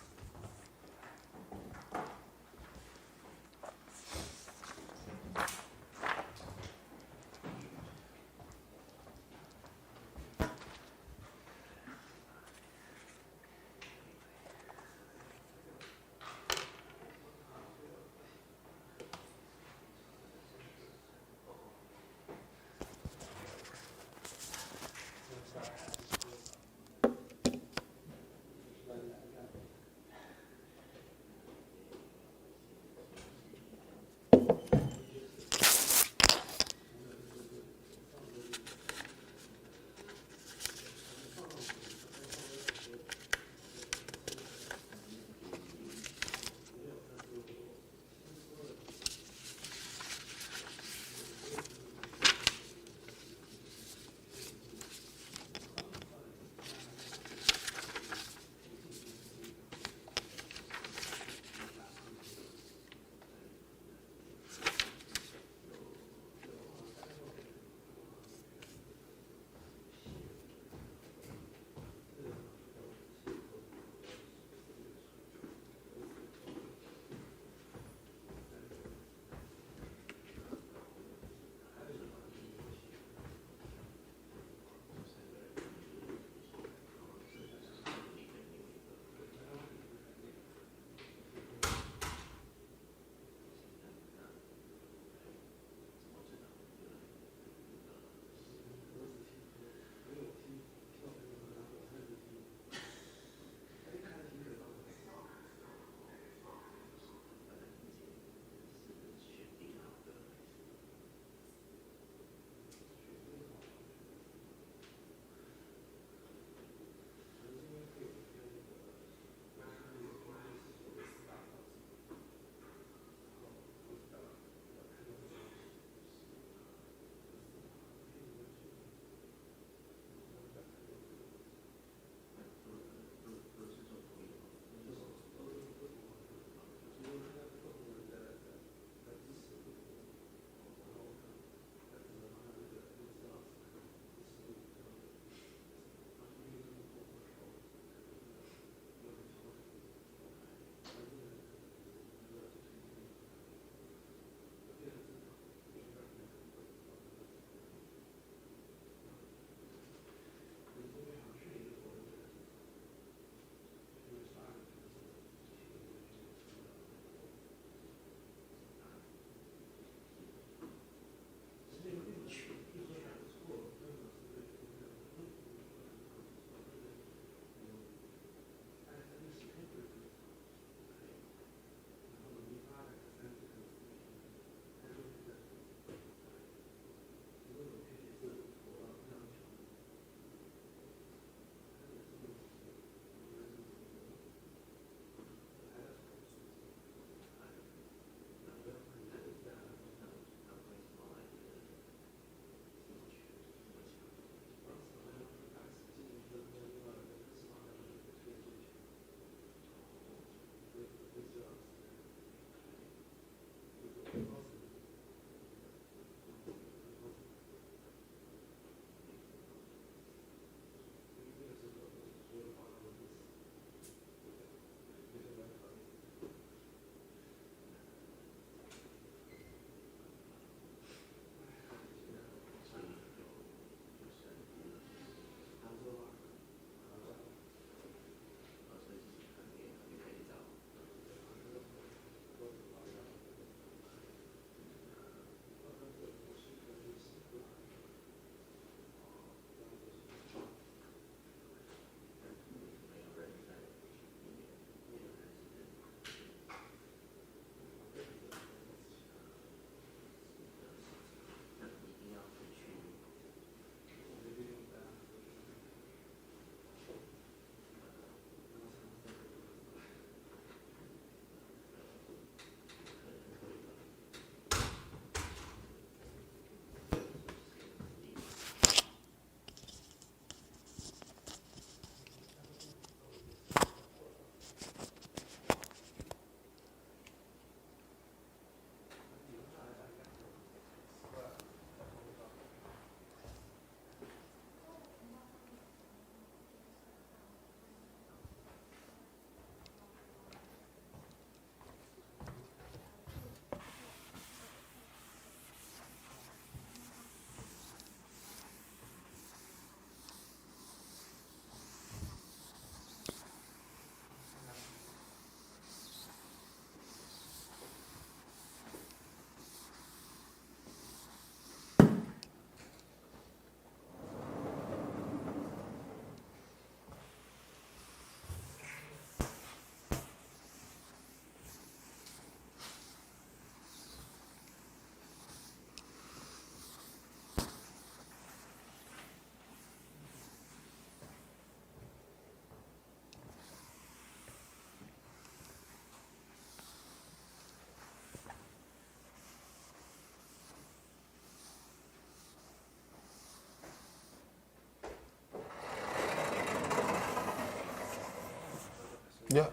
Yeah.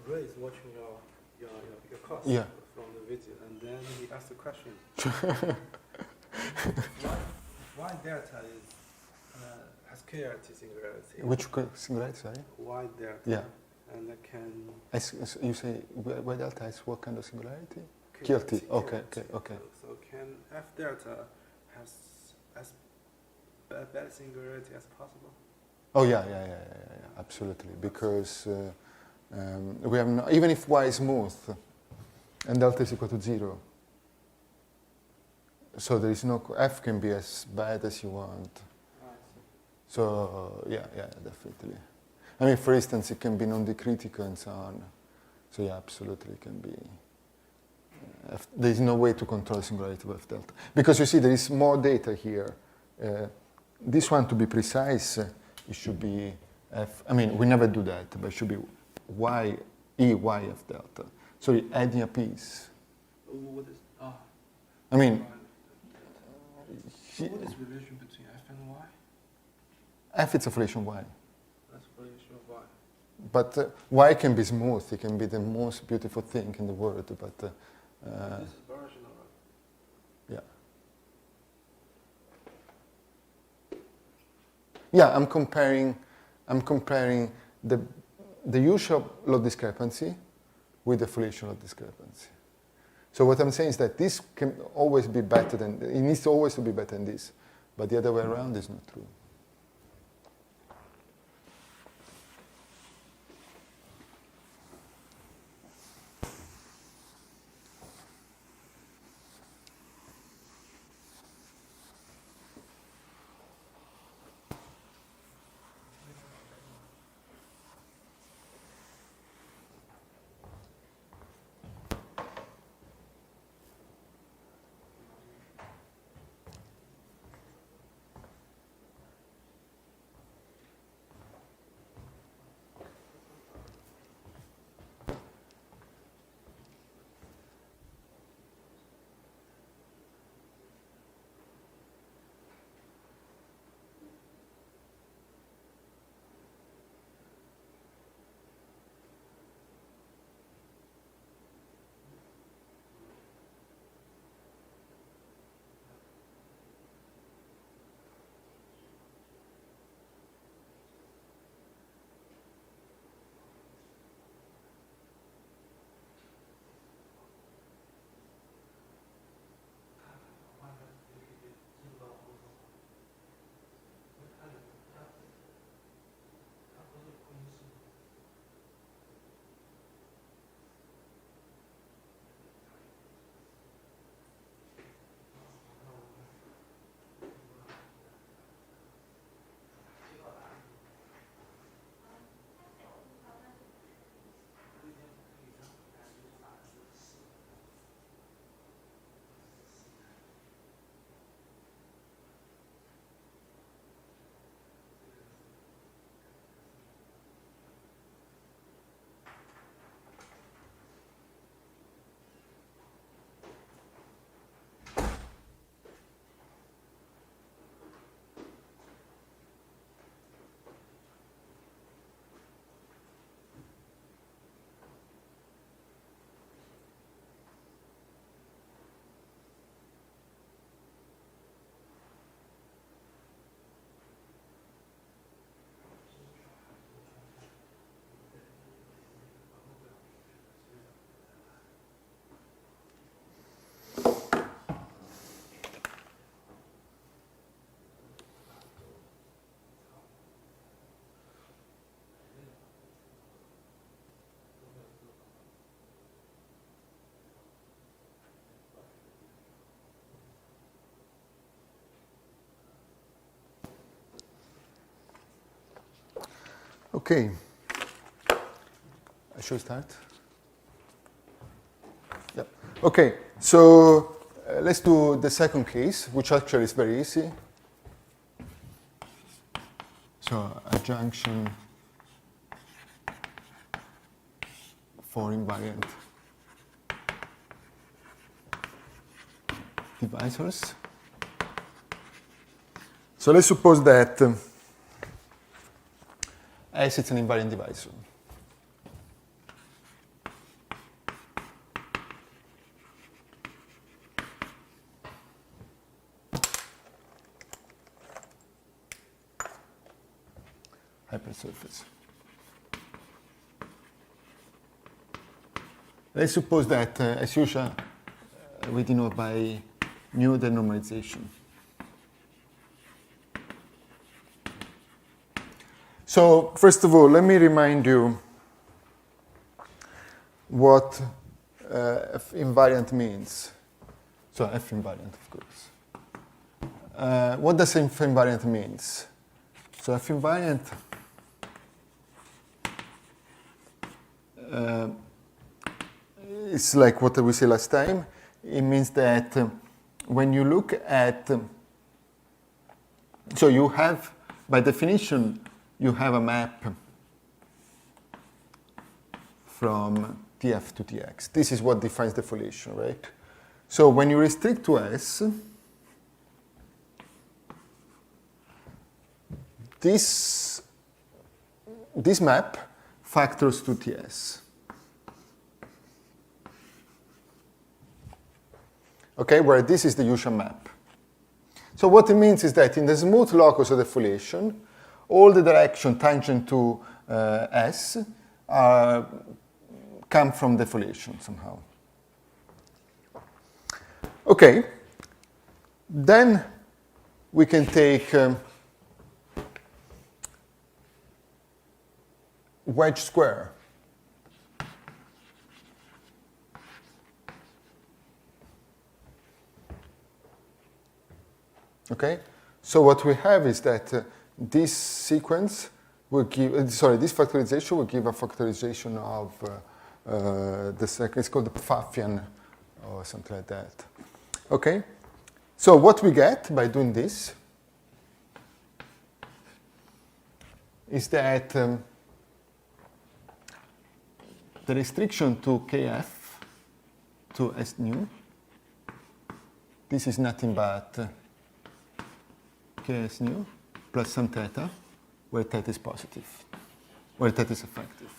Ray is watching your course Yeah. from the video, and then he asked a question. why delta has KRT singularity? Which singularity, sorry? Why delta? Yeah. And that can You say y delta is what kind of singularity? KRT. Okay. So can F delta has as bad singularity as possible? Oh yeah, absolutely. Because we have no, even if y is smooth and delta is equal to 0, so there is no f can be as bad as you want. So yeah, definitely. I mean, for instance, it can be non-decritical and so on. So yeah, absolutely, it can be. There is no way to control singularity with f delta because you see there is more data here. This one, to be precise, it should be f. I mean, we never do that, but it should be y e y f delta. So you're adding a piece. What is? I mean, what is the relation between f and y? f is a relation y. That's a relation of y. But y can be smooth. It can be the most beautiful thing in the world. But This is Barragino, right? yeah. Yeah, I'm comparing the usual load discrepancy with the Fourier load discrepancy. So what I'm saying is that this can always be better than, it needs always to be better than this, but the other way around is not true. Okay. Should we start? Yep. Okay, so let's do the second case, which actually is very easy. So a junction for invariant divisors. So let's suppose that S is an invariant divisor. hypersurface. Let's suppose that, as usual, we denote by nu the normalization. So, first of all, let me remind you what F invariant means. So, F invariant, of course. What does F invariant means? So, F invariant it's like what we said last time. It means that when you look at, so you have, by definition, you have a map from Tf to Tx. This is what defines the foliation, right? So when you restrict to S, this map factors to Ts. Okay, where this is the usual map. So what it means is that in the smooth locus of the foliation, all the direction tangent to S come from the foliation somehow. Okay, then we can take wedge square. Okay, so what we have is that this sequence will give, this factorization will give a factorization of the second, it's called the Pfaffian or something like that. Okay, so what we get by doing this is that the restriction to Kf to S nu, this is nothing but Ks nu plus some theta, where theta is positive, where theta is effective.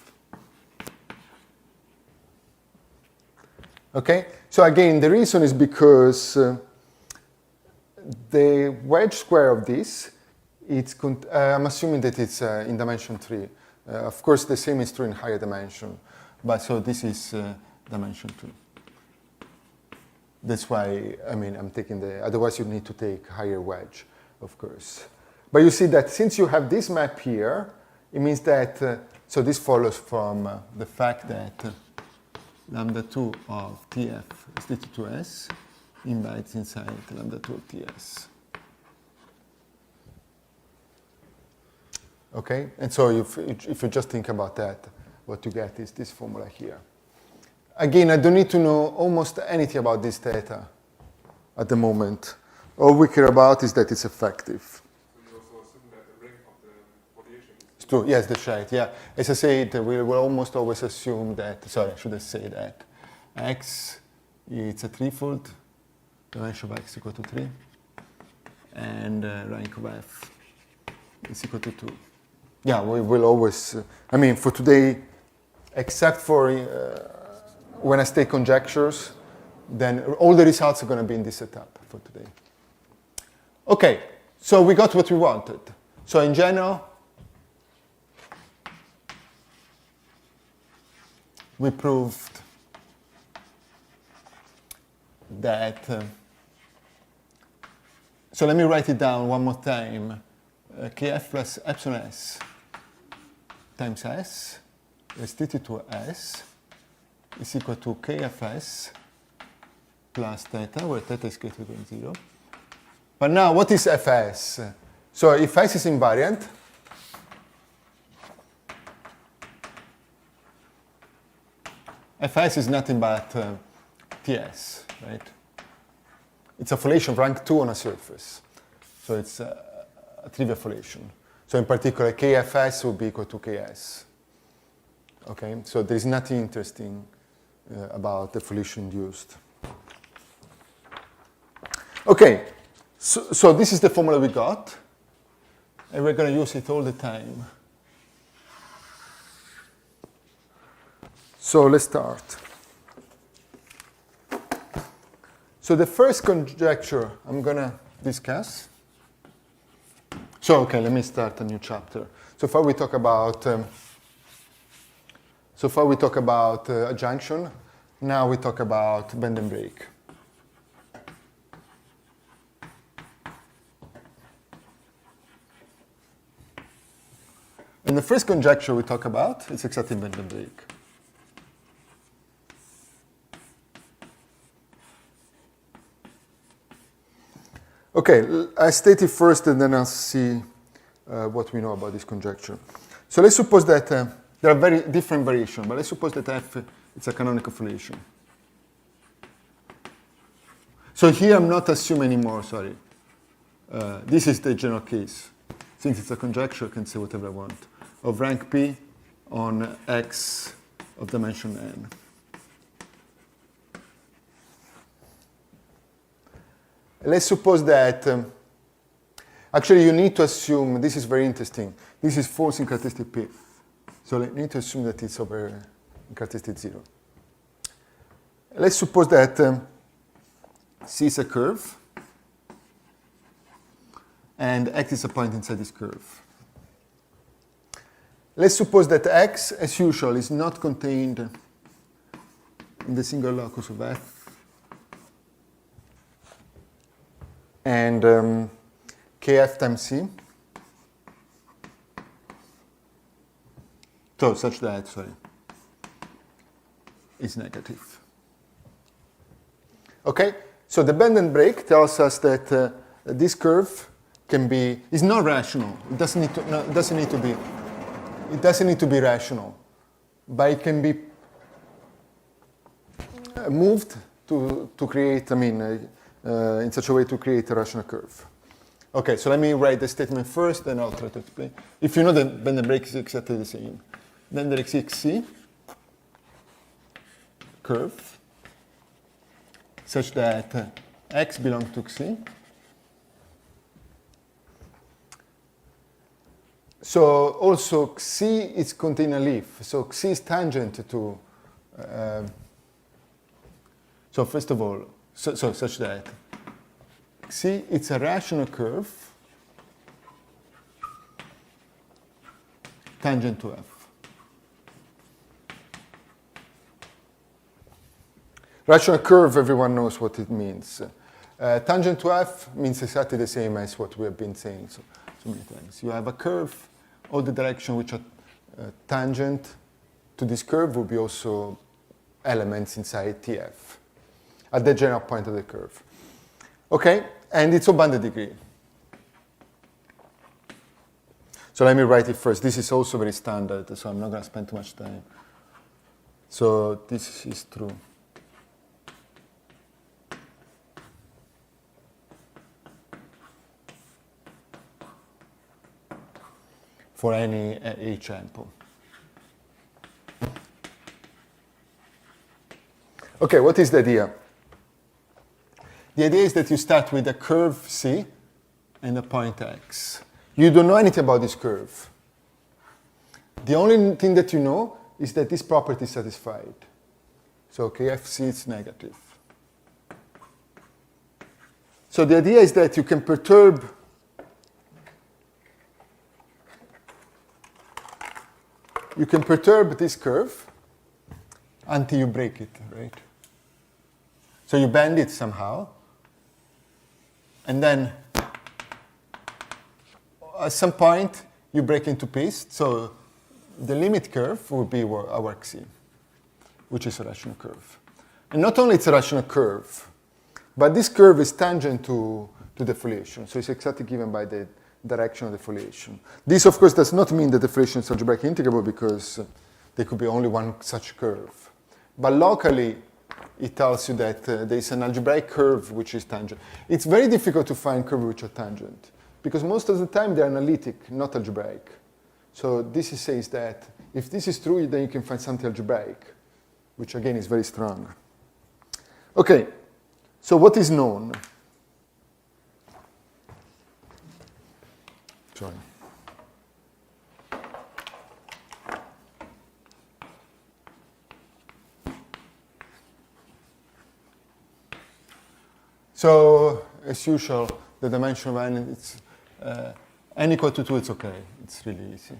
Okay, so again, the reason is because the wedge square of this, I'm assuming that it's in dimension 3. Of course, the same is true in higher dimension, but so this is dimension 2. That's why, I mean, I'm taking otherwise you need to take higher wedge, of course. But you see that since you have this map here, it means that, so this follows from the fact that lambda 2 of Tf is equal to S invites inside lambda 2 of Ts. Okay, and so if you just think about that, what you get is this formula here. Again, I don't need to know almost anything about this theta at the moment. All we care about is that it's effective. So you also assume that the ring of the foliation is True. Yes, that's right. Yeah, as I said, we will almost always assume that. Sorry, I should have said that x it's a threefold. Dimension of x equal to 3, and rank of f is equal to 2. Yeah, we will always. I mean, for today, except for when I state conjectures, then all the results are going to be in this setup for today. Okay, so we got what we wanted. So in general, we proved that, so let me write it down one more time. Kf plus epsilon s times s restricted to s is equal to kfs plus theta, where theta is greater than 0. But now, what is fs? So if s is invariant, fs is nothing but Ts, right? It's a foliation of rank 2 on a surface. So it's a trivial foliation. So in particular, kfs will be equal to ks. Okay, so there's nothing interesting about the foliation induced. Okay, so this is the formula we got, and we're going to use it all the time. So let's start. So the first conjecture I'm going to discuss. So, okay, let me start a new chapter. So far we talk about adjunction. Now we talk about bend and break. And the first conjecture we talk about is exactly bend and break. Okay, I state it first and then I'll see what we know about this conjecture. So let's suppose that there are very different variations, but let's suppose that F is a canonical foliation. So here I'm not assuming anymore, sorry. This is the general case. Since it's a conjecture, I can say whatever I want. Of rank P on X of dimension N. Let's suppose that, actually you need to assume, this is very interesting, this is false in characteristic P. So you need to assume that it's over in characteristic 0. Let's suppose that C is a curve, and X is a point inside this curve. Let's suppose that X, as usual, is not contained in the single locus of F. And Kf times C. So such that, sorry, is negative. Okay, so the bend and break tells us that this curve is not rational. It doesn't need to. No, it doesn't need to be. It doesn't need to be rational, but it can be moved to create. I mean, in such a way to create a rational curve. Okay, so let me write the statement first, then I'll try to explain. If you know the bend and break is exactly the same, then there exists C curve such that X belongs to C. So also C is contained a leaf. So C is tangent to. So first of all, so such that C it's a rational curve tangent to F. Rational curve, everyone knows what it means. Tangent to F means exactly the same as what we have been saying so many times. You have a curve, all the directions which are tangent to this curve will be also elements inside TF at the general point of the curve. Okay, and it's of bounded degree. So let me write it first. This is also very standard, so I'm not going to spend too much time. So this is true. For any H ample. Okay, what is the idea? The idea is that you start with a curve C and a point X. You don't know anything about this curve. The only thing that you know is that this property is satisfied. So KFC is negative. So the idea is that you can perturb this curve until you break it, right? So you bend it somehow, and then at some point you break into pieces. So the limit curve will be our C, which is a rational curve. And not only it's a rational curve, but this curve is tangent to the foliation. So it's exactly given by the direction of the foliation. This, of course, does not mean that the foliation is algebraic integrable because there could be only one such curve. But locally, it tells you that there is an algebraic curve which is tangent. It's very difficult to find curves which are tangent because most of the time they're analytic, not algebraic. So this says that if this is true, then you can find something algebraic, which again is very strong. Okay, so what is known? Sorry. So, as usual, the dimension of n is n equal to 2, it's okay. It's really easy.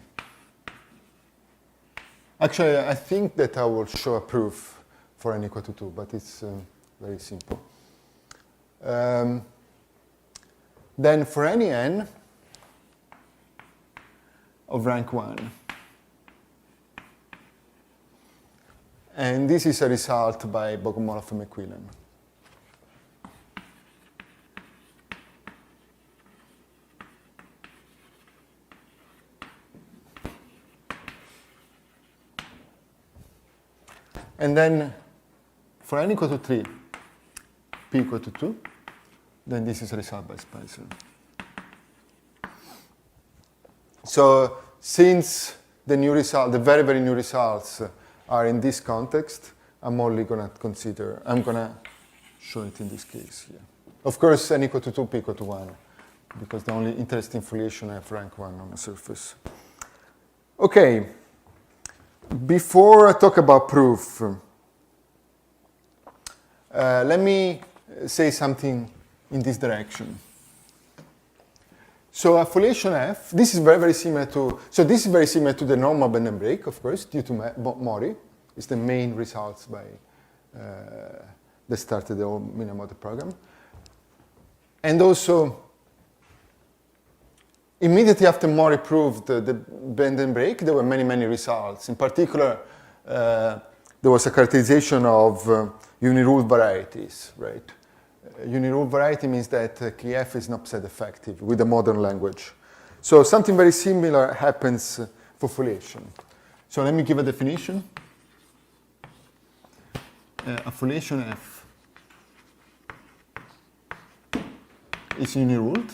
Actually, I think that I will show a proof for n equal to 2, but it's very simple. Then for any n of rank 1, and this is a result by Bogomolov and McQuillan. And then for n equal to 3, p equal to 2, then this is a result by Spicer. So since the new result, the very, very new results are in this context, I'm only going to consider, I'm going to show it in this case here. Of course, n equal to 2, p equal to 1, because the only interesting foliation I have rank 1 on a surface. Okay. Before I talk about proof, let me say something in this direction. So a foliation F, this is very, very similar to, so this is very similar to the normal bend and break, of course, due to Mori. It's the main results by, that started the whole minimal model program. And also, immediately after Mori proved the bend and break, there were many, many results. In particular, there was a characterization of uniruled varieties, right? Uniruled variety means that KF is not set effective with the modern language. So something very similar happens for foliation. So let me give a definition. A foliation F is uniruled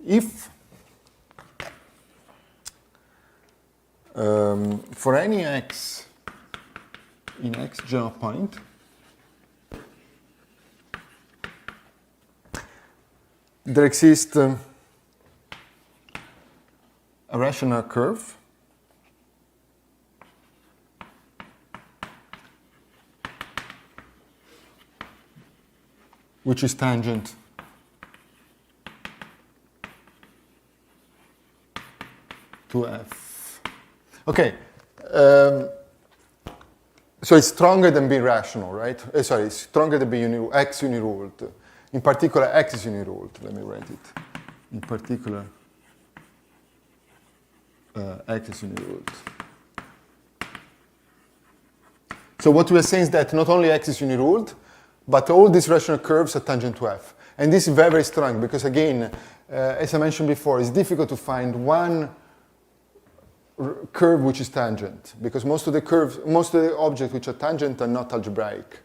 if for any x in x general point, there exists a rational curve which is tangent to f. Okay. So it's stronger than being rational, right? Sorry, it's stronger than being x uniruled. In particular, x is uniruled. Let me write it. In particular, x is uniruled. So what we are saying is that not only x is uniruled, but all these rational curves are tangent to f. And this is very, very strong because, again, as I mentioned before, it's difficult to find one curve which is tangent, because most of the objects which are tangent are not algebraic.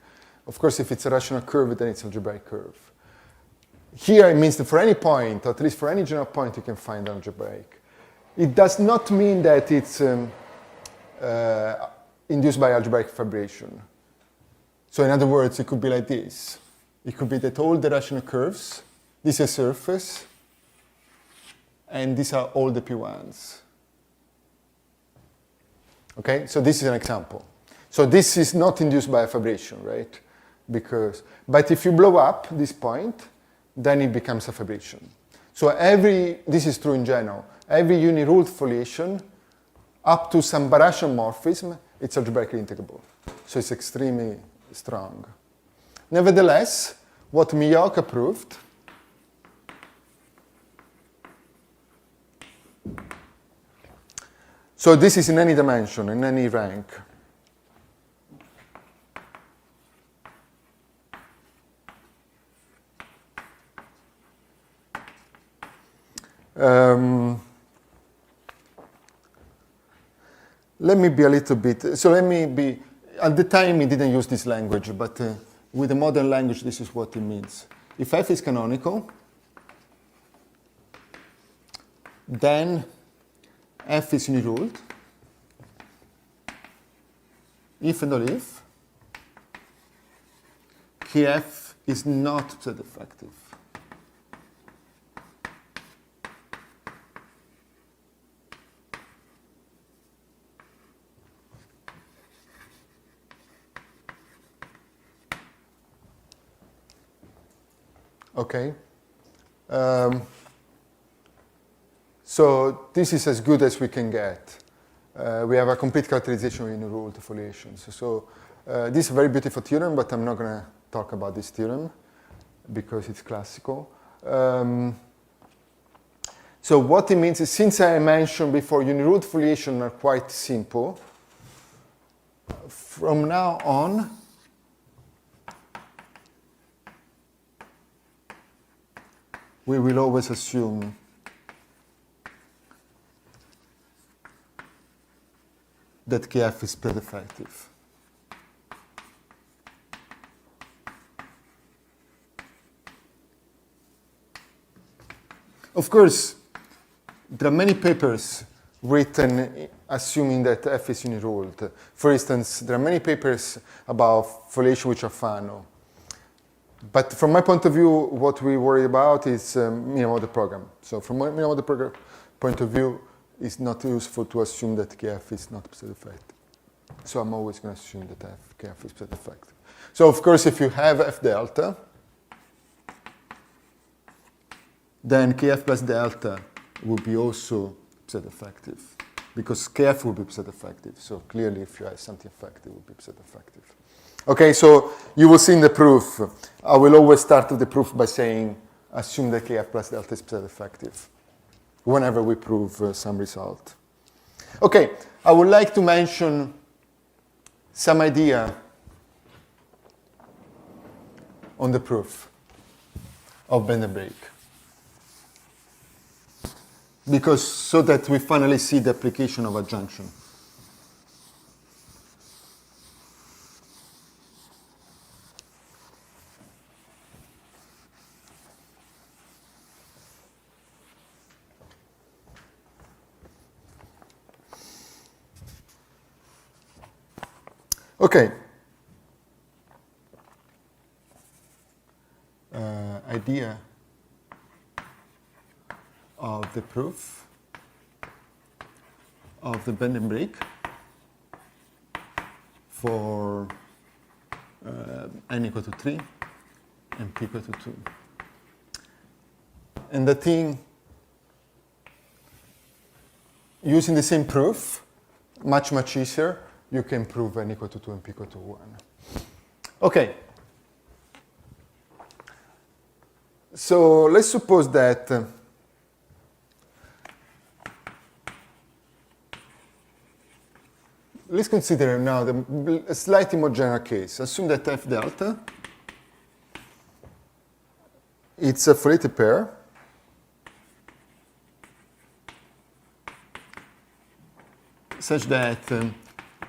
Of course, if it's a rational curve, then it's an algebraic curve. Here it means that for any point, or at least for any general point, you can find algebraic. It does not mean that it's induced by algebraic fibration. So in other words, it could be like this. It could be that all the rational curves, this is a surface, and these are all the P1s. Okay, so this is an example. So this is not induced by a fibration, right? But if you blow up this point, then it becomes a fibration. So this is true in general, every uniruled foliation up to some Barashian morphism, it's algebraically integrable. So it's extremely strong. Nevertheless, what Miyaoka proved so this is in any dimension, in any rank. Let me be a little bit, at the time he didn't use this language, but with the modern language this is what it means. If f is canonical, then f is uniruled, if and only if Kf is not set effective. Okay? So this is as good as we can get. We have a complete characterization in ruled foliations. So this is a very beautiful theorem, but I'm not going to talk about this theorem because it's classical. So what it means is, since I mentioned before, uniruled foliations are quite simple, from now on, we will always assume that Kf is spread effective. Of course, there are many papers written assuming that F is uniruled. For instance, there are many papers about foliation which are Fano. But from my point of view, what we worry about is minimum of the program. So from my minimum of the program point of view, it's not useful to assume that Kf is not spread effective. So I'm always going to assume that Kf is spread effective. So of course, if you have F delta, then Kf plus delta will be also spread effective, because Kf will be spread effective. So clearly, if you have something effective, it will be spread effective. Okay, so you will see in the proof, I will always start the proof by saying, assume that Kf plus delta is spread effective, whenever we prove some result. Okay, I would like to mention some idea on the proof of bend and break, because so that we finally see the application of adjunction. Okay. Idea of the proof of the bend and break for n equal to 3 and p equal to 2. And the thing, using the same proof, much easier, you can prove n equal to 2 and p equal to 1. Okay. So let's suppose that let's consider now a slightly more general case. Assume that F delta, it's a foliated pair such that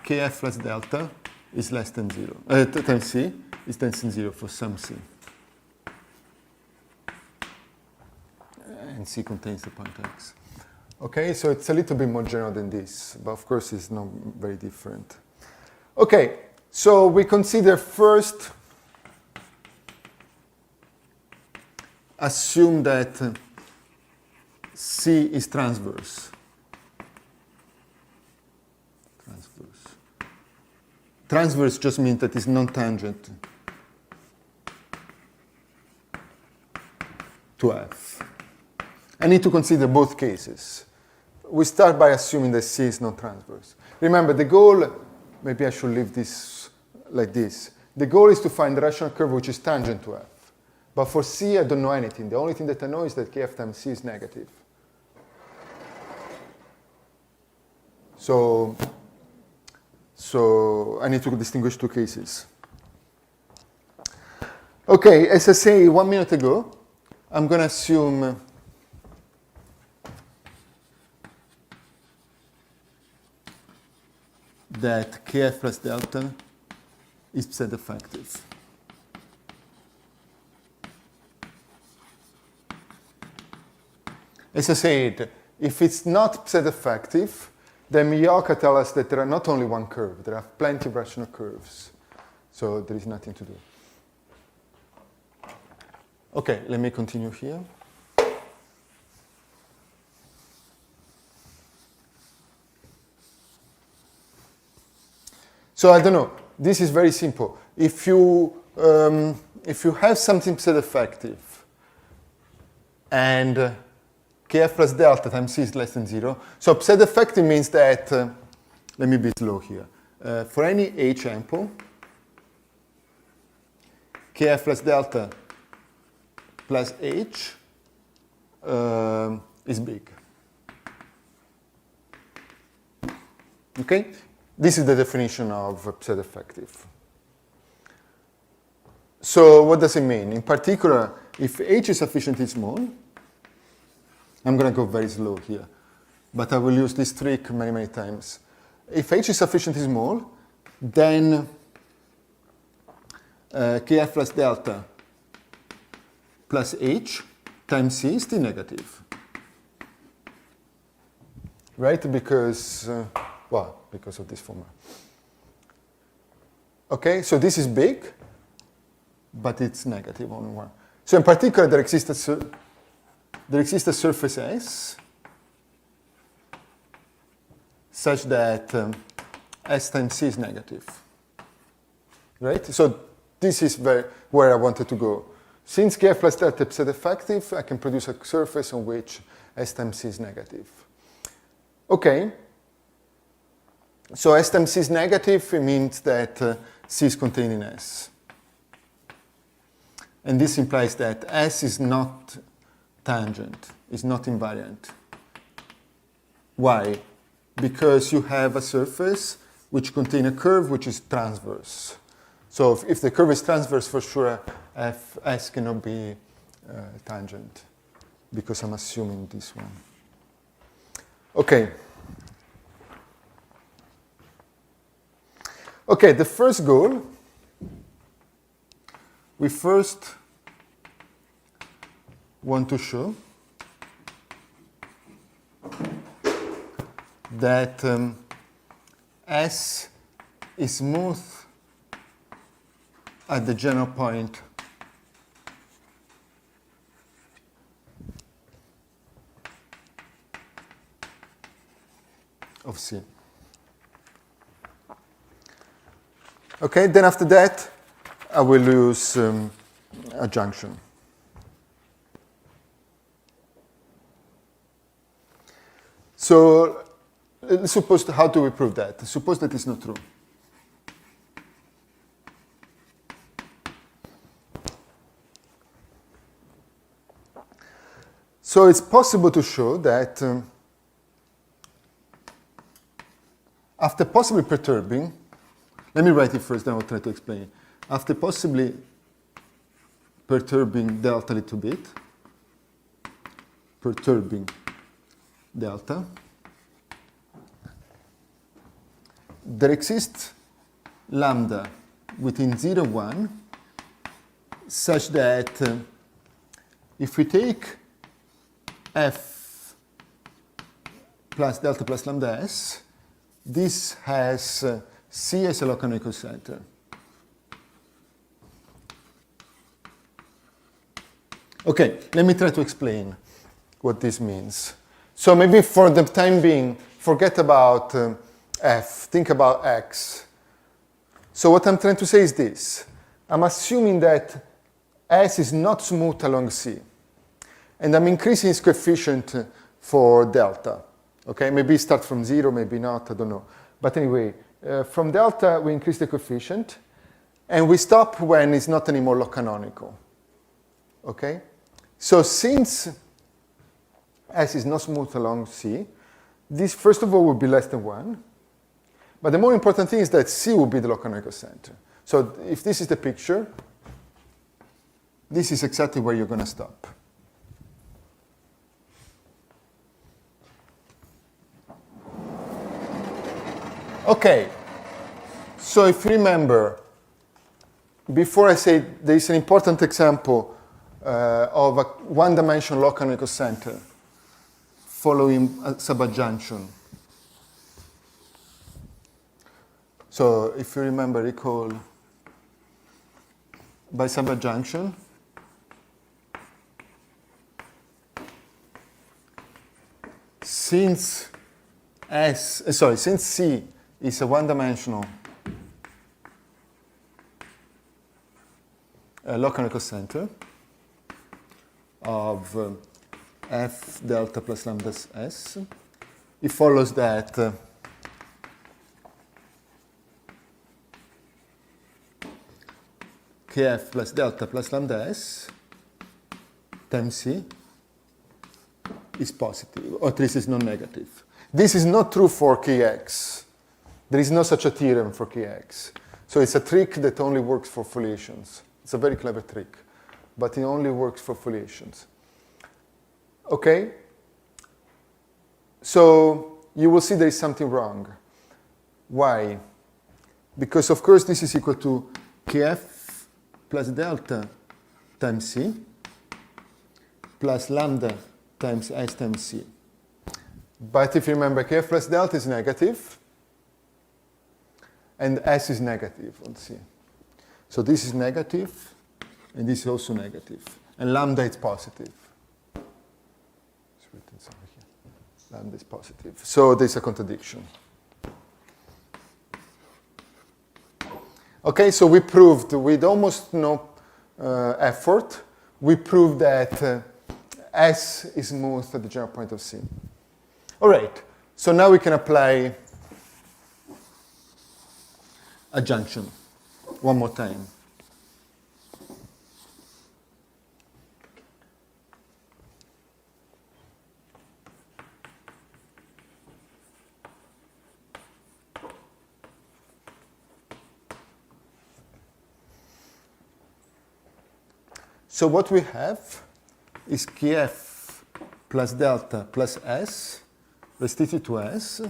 Kf plus delta is less than 0, times C is less than 0 for some C. And C contains the point X. Okay, so it's a little bit more general than this, but of course it's not very different. Okay, so we consider first, assume that C is transverse. Transverse just means that it's non-tangent to F. I need to consider both cases. We start by assuming that C is not transverse. Remember, the goal, maybe I should leave this like this. The goal is to find the rational curve which is tangent to F. But for C, I don't know anything. The only thing that I know is that Kf times C is negative. So I need to distinguish two cases. Okay, as I say 1 minute ago, I'm going to assume that Kf plus delta is Z effective. As I said, if it's not Z effective, then Miyaka tells us that there are not only one curve, there are plenty of rational curves. So there is nothing to do. Okay, let me continue here. So I don't know, this is very simple. If you have something Z effective, and kf plus delta times c is less than 0. So upset effective means that, let me be slow here. For any h ample, kf plus delta plus h is big. Okay? This is the definition of upset effective. So what does it mean? In particular, if h is sufficiently small, I'm going to go very slow here, but I will use this trick many, many times. If h is sufficiently small, then kf plus delta plus h times c is still negative. Right? Because, because of this formula. Okay, so this is big, but it's negative on 1. So in particular, there exists a surface S such that S times C is negative. Right? So this is where I wanted to go. Since kf plus delta is effective, I can produce a surface on which S times C is negative. Okay. So S times C is negative, it means that C is contained in S. And this implies that S is not tangent, is not invariant. Why? Because you have a surface which contains a curve which is transverse. So if the curve is transverse, for sure, S cannot be tangent, because I'm assuming this one. Okay. Okay, the first goal, we first want to show that S is smooth at the general point of C. Okay, then after that, I will use a junction. So suppose, how do we prove that? Suppose that is not true. So it's possible to show that after possibly perturbing, let me write it first, then I'll try to explain it. After possibly perturbing delta a little bit, perturbing delta, there exists lambda within 0, 1, such that if we take f plus delta plus lambda s, this has C as a local center. Okay, let me try to explain what this means. So maybe for the time being, forget about f, think about x. So what I'm trying to say is this. I'm assuming that S is not smooth along C. And I'm increasing its coefficient for delta. Okay, maybe start from 0, maybe not, I don't know. But anyway, from delta, we increase the coefficient, and we stop when it's not anymore log canonical. Okay? So since S is not smooth along C, this, first of all, will be less than 1. But the more important thing is that C will be the log canonical center. So if this is the picture, this is exactly where you're going to stop. Okay, so if you remember, before I say there is an important example of a one-dimensional log canonical center following a subadjunction. So if you remember, recall, by subadjunction, since C is a one-dimensional log canonical center of f delta plus lambda s. It follows that kf plus delta plus lambda s times c is positive, or at least is non-negative. This is not true for kx. There is no such a theorem for kx. So it's a trick that only works for foliations. It's a very clever trick, but it only works for foliations. Okay? So you will see there is something wrong. Why? Because, of course, this is equal to kf plus delta times c plus lambda times s times c. But if you remember, kf plus delta is negative, and s is negative on c. So this is negative, and this is also negative. And lambda is positive. It's written somewhere here. Lambda is positive. So there's a contradiction. Okay, so we proved with almost no effort, we proved that S is smooth at the general point of C. All right, so now we can apply adjunction one more time. So what we have is kf plus delta plus s restricted to s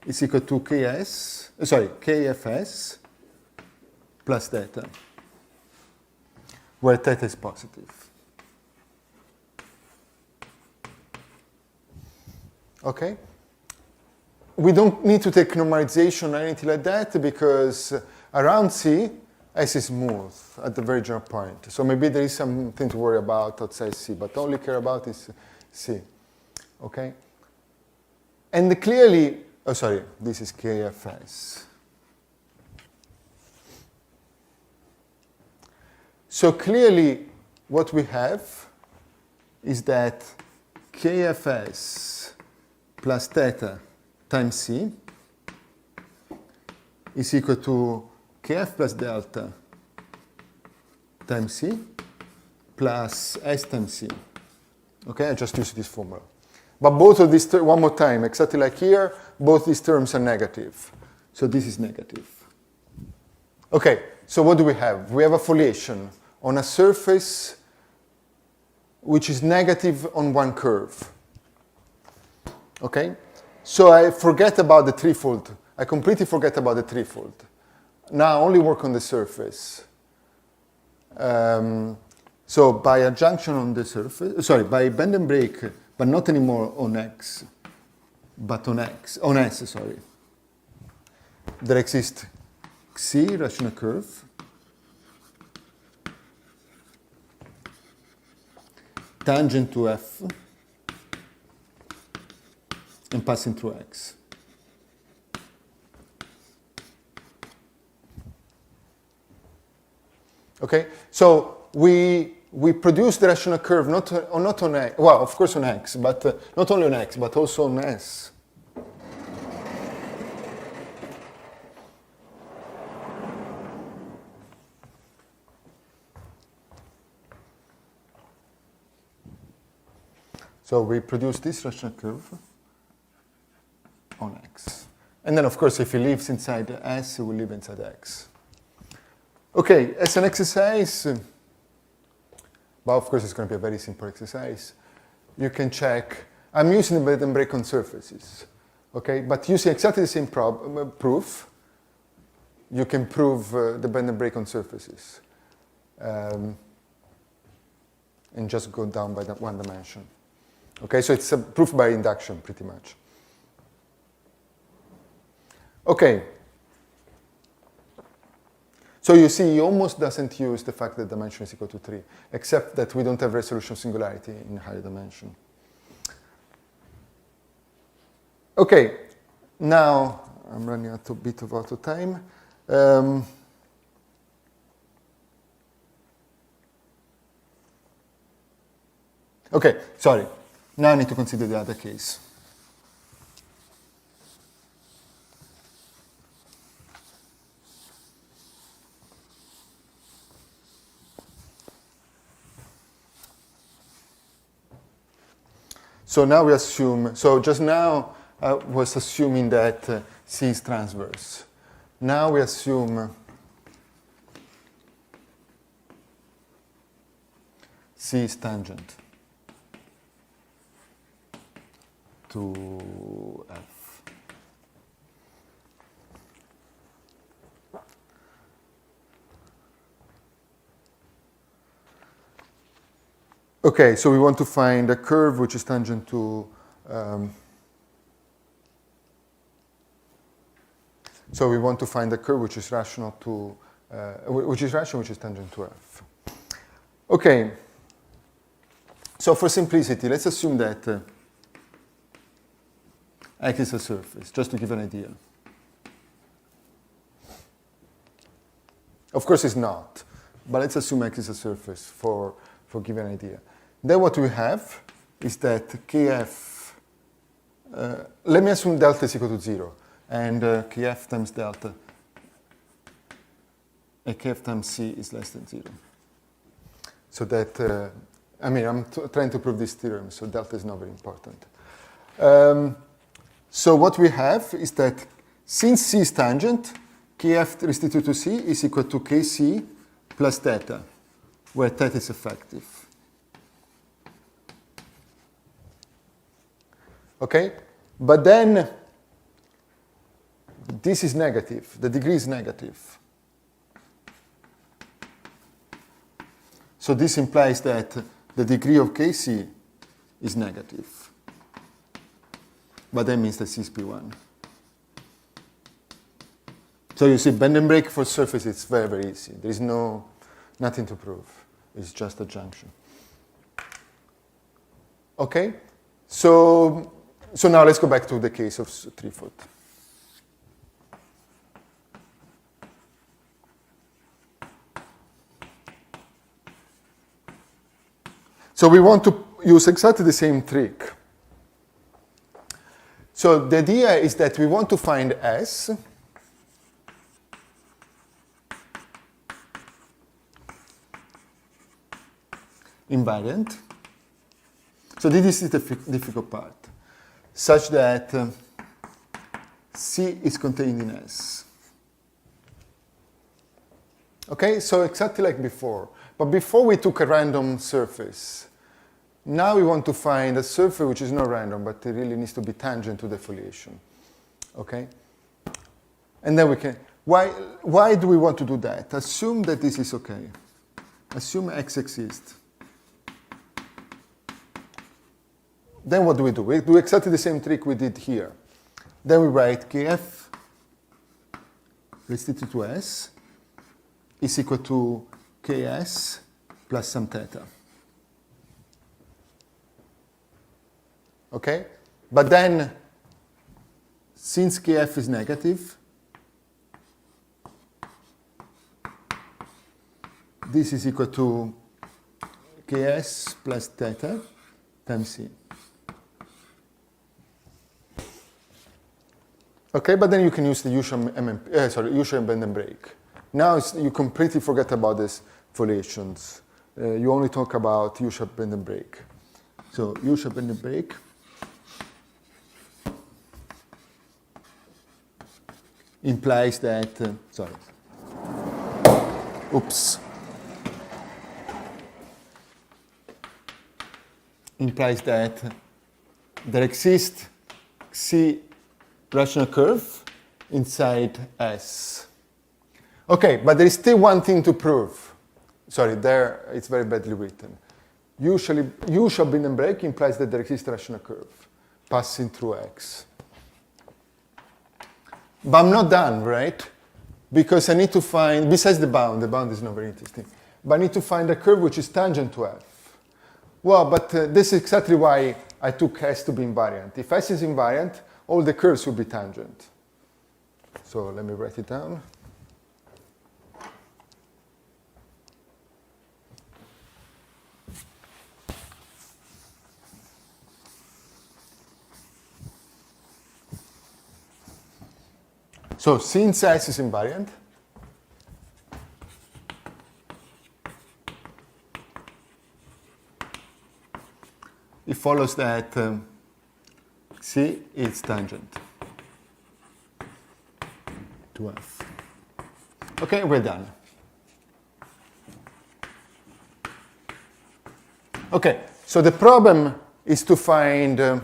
is equal to kfs plus theta, where theta is positive. Okay? We don't need to take normalization or anything like that because around C, S is smooth at the very general point. So maybe there is something to worry about outside C, but all we care about is C. Okay? And clearly, this is KFS. So clearly, what we have is that KFS plus theta times C is equal to Kf plus delta times C plus S times C. Okay, I just used this formula. But both of these, one more time, exactly like here, both these terms are negative. So this is negative. Okay, so what do we have? We have a foliation on a surface which is negative on one curve. Okay? So I forget about the threefold. I completely forget about the threefold. Now I only work on the surface. So by adjunction on the surface, by bend and break, but not anymore on X, but on S, there exists C, rational curve, tangent to F, and passing through X. Okay, so we produce the rational curve not on X, well, of course on X, but not only on X, but also on S. So we produce this rational curve on X. And then, of course, if it lives inside S, it will live inside X. Okay, as an exercise, but of course it's going to be a very simple exercise. You can check, I'm using the bend and break on surfaces, okay? But using exactly the same proof, you can prove the bend and break on surfaces. And just go down by that one dimension. Okay, so it's a proof by induction, pretty much. Okay. So you see, he almost doesn't use the fact that dimension is equal to 3, except that we don't have resolution singularity in higher dimension. Okay, now I'm running out a bit out of time. Okay, sorry. Now I need to consider the other case. So now we assume, so just now I was assuming that C is transverse. Now we assume C is tangent to F. Okay, so we want to find a curve which is tangent to, so we want to find a curve which is rational to, which is tangent to F. Okay, so for simplicity, let's assume that X is a surface, just to give an idea. Of course it's not, but let's assume X is a surface for giving an idea. Then what we have is that Kf, let me assume delta is equal to 0, and Kf times delta, Kf times C is less than 0. So that, I mean, I'm trying to prove this theorem, so delta is not very important. So what we have is that since C is tangent, Kf restituted to C is equal to Kc plus theta, where theta is effective. Okay? But then this is negative. The degree is negative. So this implies that the degree of Kc is negative. But that means that C is P1. So you see, bend and break for surface, it's very, very easy. There is nothing to prove. It's just a junction. Okay? So now let's go back to the case of 3 foot. So we want to use exactly the same trick. So the idea is that we want to find S invariant. So this is the difficult part, such that C is contained in S. Okay, so exactly like before. But before we took a random surface. Now we want to find a surface which is not random, but it really needs to be tangent to the foliation. Okay? And then we can, why do we want to do that? Assume that this is okay. Assume X exists. Then what do? We do exactly the same trick we did here. Then we write Kf restituted to S is equal to Ks plus some theta. Okay? But then, since Kf is negative, this is equal to Ks plus theta times C. Okay, but then you can use the usual usual bend and break. Now you completely forget about these foliations. You only talk about usual bend and break. So usual bend and break implies that, implies that there exists C rational curve inside S. Okay, but there is still one thing to prove. Sorry, there it's very badly written. Usual bend and break implies that there exists a rational curve passing through X. But I'm not done, right? Because I need to find, besides the bound is not very interesting, but I need to find a curve which is tangent to F. Well, but this is exactly why I took S to be invariant. If S is invariant, all the curves will be tangent. So let me write it down. So since S is invariant, it follows that C is tangent to F. Okay, we're done. Okay, so the problem is to find,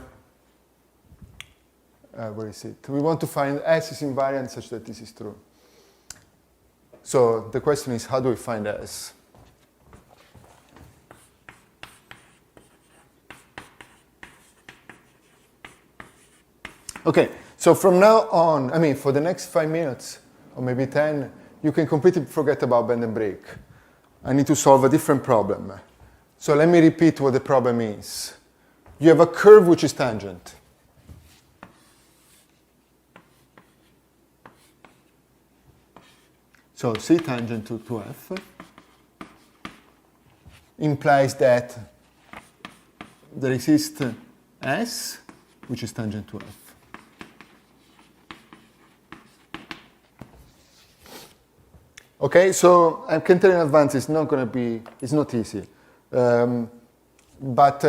where is it? We want to find S is invariant such that this is true. So the question is, how do we find S? Okay, so from now on, I mean, for the next 5 minutes, or maybe 10, you can completely forget about bend and break. I need to solve a different problem. So let me repeat what the problem is. You have a curve which is tangent. So C tangent to F implies that there exists S, which is tangent to F. Okay, so I can tell you in advance it's not going to be, it's not easy. But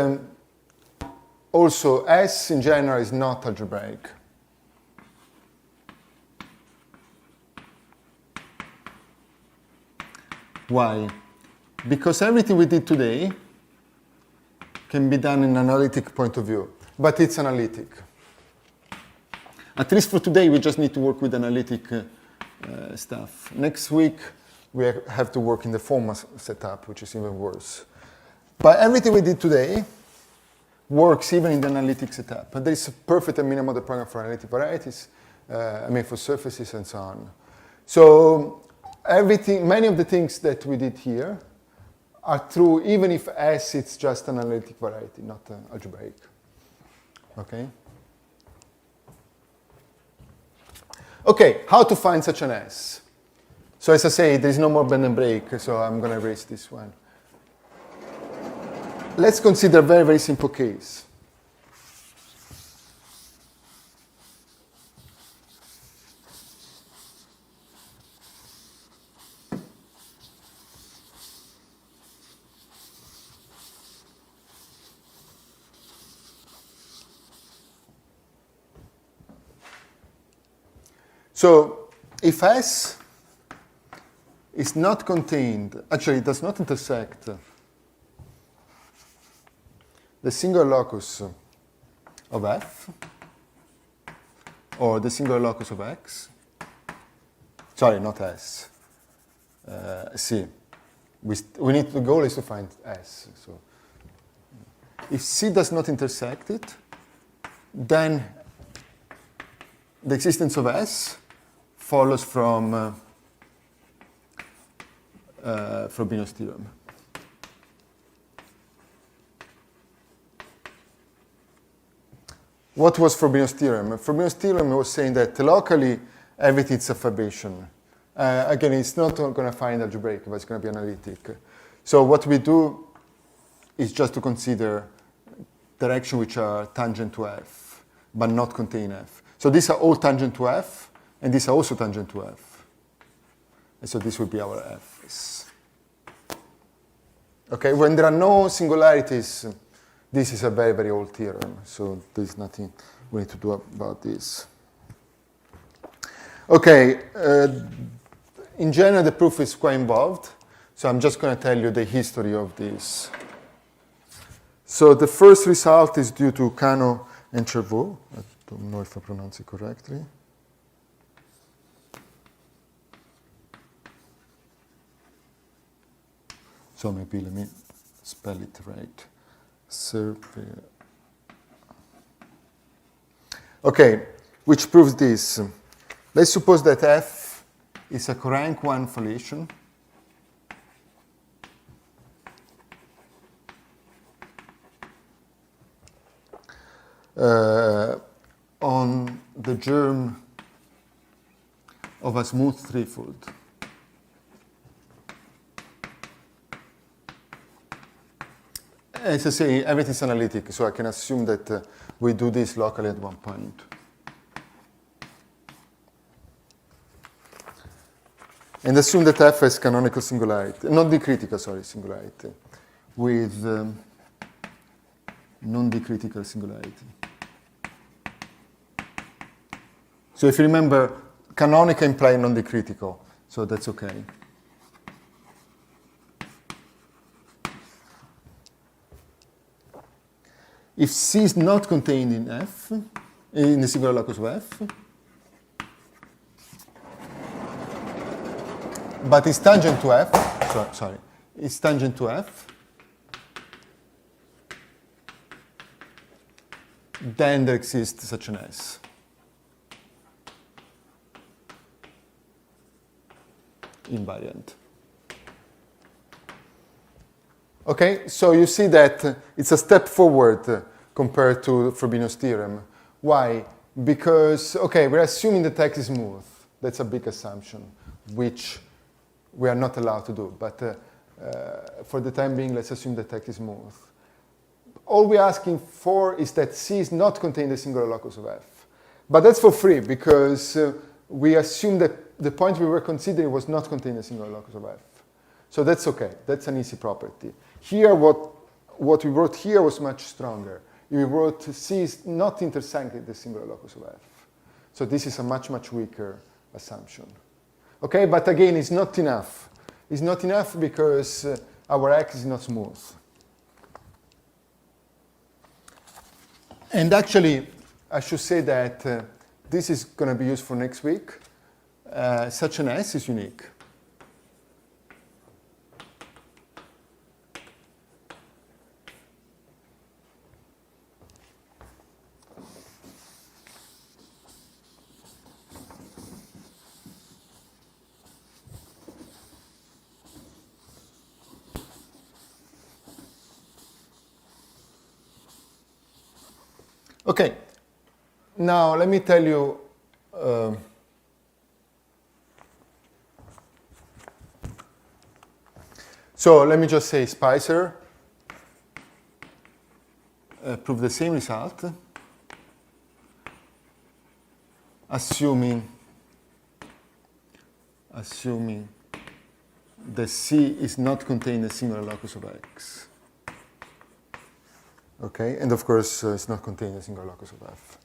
also S in general is not algebraic. Why? Because everything we did today can be done in an analytic point of view, but it's analytic. At least for today, we just need to work with analytic stuff. Next week, we have to work in the formal setup, which is even worse. But everything we did today works even in the analytic setup. But there is a perfect and minimal program for analytic varieties, I mean for surfaces and so on. So everything, many of the things that we did here are true even if S it's just an analytic variety, not algebraic. Okay? Okay, how to find such an S? So as I say, there is no more bend and break, so I'm going to erase this one. Let's consider a very, very simple case. So if S is not contained, actually it does not intersect the singular locus of F or the singular locus of X, sorry, not S, C. We need, the goal is to find S. So if C does not intersect it, then the existence of S follows from Frobenius theorem. What was Frobenius theorem? Frobenius theorem was saying that locally everything is a fibration. Again, it's not going to find algebraic, but it's going to be analytic. So what we do is just to consider directions which are tangent to F, but not contain F. So these are all tangent to F, and these are also tangent to F. And so this would be our Fs. Okay, when there are no singularities, this is a very, very old theorem, so there's nothing we need to do about this. Okay, in general, the proof is quite involved, so I'm just going to tell you the history of this. So the first result is due to Cano and Chervaux. I don't know if I pronounce it correctly. So maybe let me spell it right. Okay, which proves this. Let's suppose that F is a rank 1 foliation. On the germ of a smooth threefold. As I say, everything is analytic, so I can assume that we do this locally at one point. And assume that F has canonical singularity, non-dicritical, sorry, singularity, with non-dicritical singularity. So if you remember, canonical implies non-dicritical, so that's okay. If C is not contained in F, in the singular locus of F, but is tangent to F, sorry, is tangent to F, then there exists such an S. Invariant. Okay, so you see that it's a step forward compared to Frobenius theorem. Why? Because, okay, we're assuming the text is smooth. That's a big assumption, which we are not allowed to do. But for the time being, let's assume the text is smooth. All we're asking for is that C is not contained in the singular locus of F. But that's for free, because we assume that the point we were considering was not contained in the singular locus of F. So that's okay. That's an easy property. Here, what we wrote here was much stronger. We wrote C is not intersecting in the singular locus of F. So this is a much, much weaker assumption. Okay, but again, it's not enough. It's not enough because our X is not smooth. And actually, I should say that this is going to be used for next week. Such an S is unique. Okay, now let me tell you so let me just say Spicer proved the same result, assuming that C is not contained in a singular locus of X. Okay, and of course it's not contained in a single locus of F.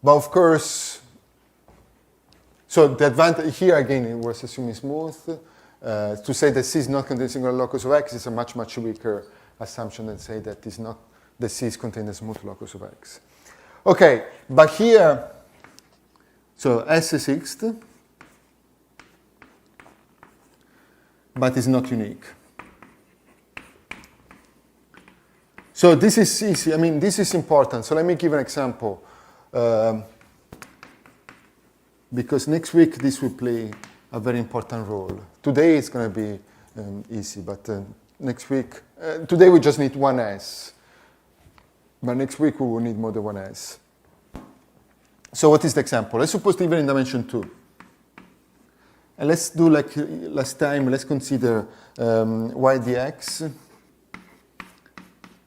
But of course, so the advantage here again it was assuming smooth. To say that C is not contained in a single locus of X is a much, much weaker assumption than say that the C is contained in a smooth locus of X. Okay, but here, so S is fixed, but is not unique. So this is easy. I mean, this is important. So let me give an example. Because next week this will play a very important role. Today it's going to be easy, but next week, today we just need one S. But next week we will need more than one S. So what is the example? Let's suppose even in dimension 2. And let's do like last time, let's consider y dx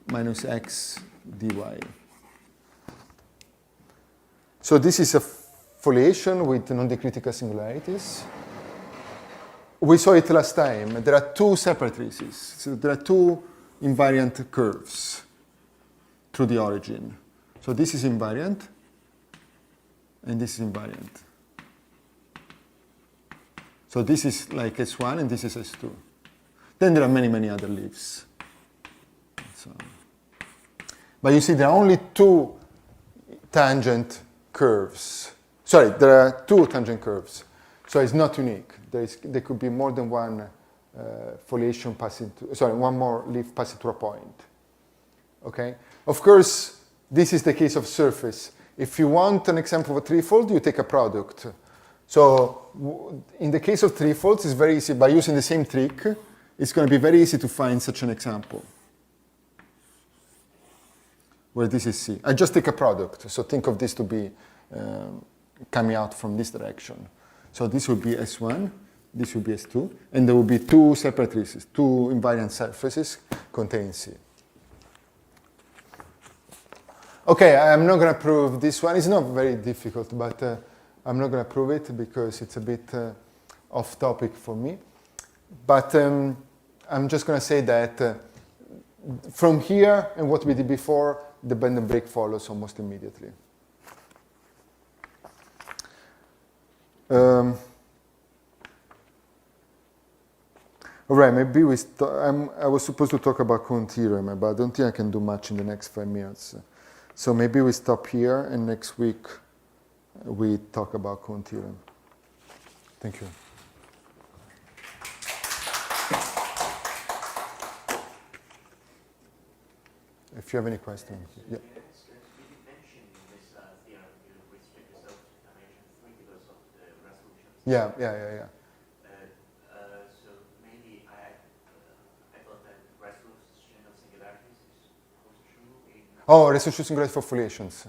minus x dy. So this is a foliation with non-dicritical singularities. We saw it last time. There are two separatrices. So there are two invariant curves through the origin. So this is invariant, and this is invariant. So this is like S1, and this is S2. Then there are many, many other leaves. So, but you see, there are only two tangent curves. Sorry, there are two tangent curves. So it's not unique. There could be more than one foliation passing to, sorry, one more leaf passing through a point. Okay? Of course, this is the case of surface. If you want an example of a threefold, you take a product. So in the case of threefolds, it's very easy. By using the same trick, it's going to be very easy to find such an example, where this is C. I just take a product. So think of this to be coming out from this direction. So this will be S1, this will be S2, and there will be two separatrices, two invariant surfaces containing C. Okay, I'm not going to prove this one. It's not very difficult, but I'm not going to prove it because it's a bit off topic for me. But I'm just going to say that from here and what we did before, the bend and break follows almost immediately. All right, maybe I was supposed to talk about Cohen theorem, but I don't think I can do much in the next 5 minutes. So maybe we stop here, and next week we talk about Cohen theorem. Thank you. If you have any questions. Yeah. Did you mention this theorem with respect to dimension 3 because of the resolutions? Yeah. So maybe I thought that resolution of singularities was true in... Oh, resolution singularity for foliations.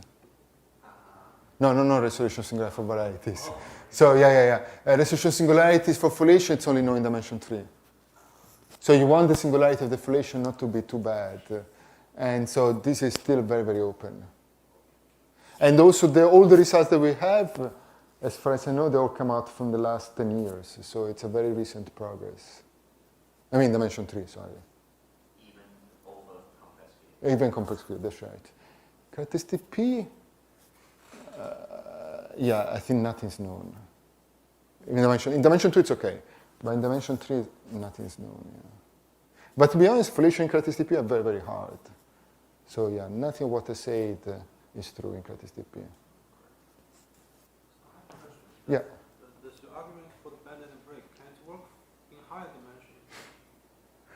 No, resolution singularity for varieties. Oh. So yeah. Resolution singularities for foliation, it's only known in dimension 3. So you want the singularity of the foliation not to be too bad. And so this is still very, very open. And also all the results that we have, as far as I know, they all come out from the last 10 years. So it's a very recent progress. I mean, dimension 3, sorry. Even over complex field. Even complex field, that's right. Characteristic P, yeah, I think nothing's known. In dimension 2 it's okay, but in dimension 3 nothing's known. Yeah. But to be honest, foliation and characteristic P are very, very hard. So yeah, nothing what I said is true in characteristic P. Yeah. Does your argument for the bend and break, can it work in higher dimension?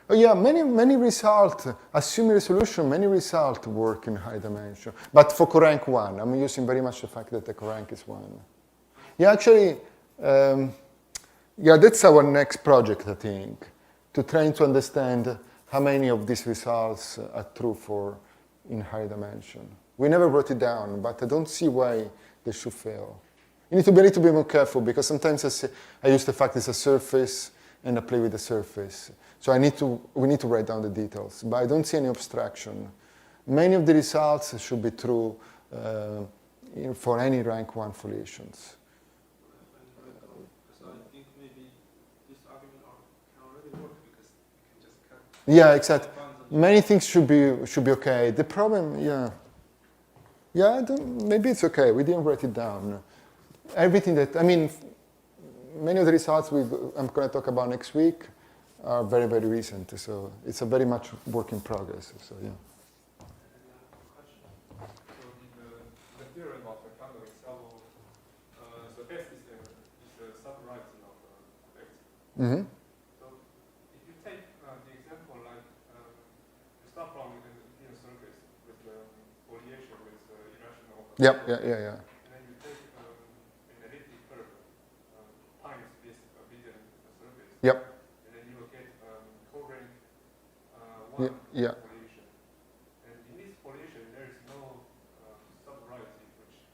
Oh yeah, many results, assuming resolution, many results work in high dimension. But for corank 1, I'm using very much the fact that the corank is 1. Yeah, actually, yeah, that's our next project, I think, to try to understand how many of these results are true for in high dimension. We never wrote it down, but I don't see why they should fail. You need to be a little bit more careful because sometimes I use the fact it's a surface and I play with the surface. So we need to write down the details, but I don't see any abstraction. Many of the results should be true for any rank 1 foliations. So I think maybe this argument can already work because you can just cut. Yeah, exactly. Many things should be okay. The problem, maybe it's okay. We didn't write it down. Everything that, I mean, many of the results I'm going to talk about next week are very, very recent. So it's a very much work in progress. So yeah. So the theorem of the Kano itself, so S is a subwriting of X. Mm-hmm. So if you take the example like you start from an inner surface with the foliation with irrational. Yeah. And then you take an elliptic curve times this Boolean surface. Yep. And then you will get corank 1 Yeah. foliation. And in this foliation, there is no subvariety, which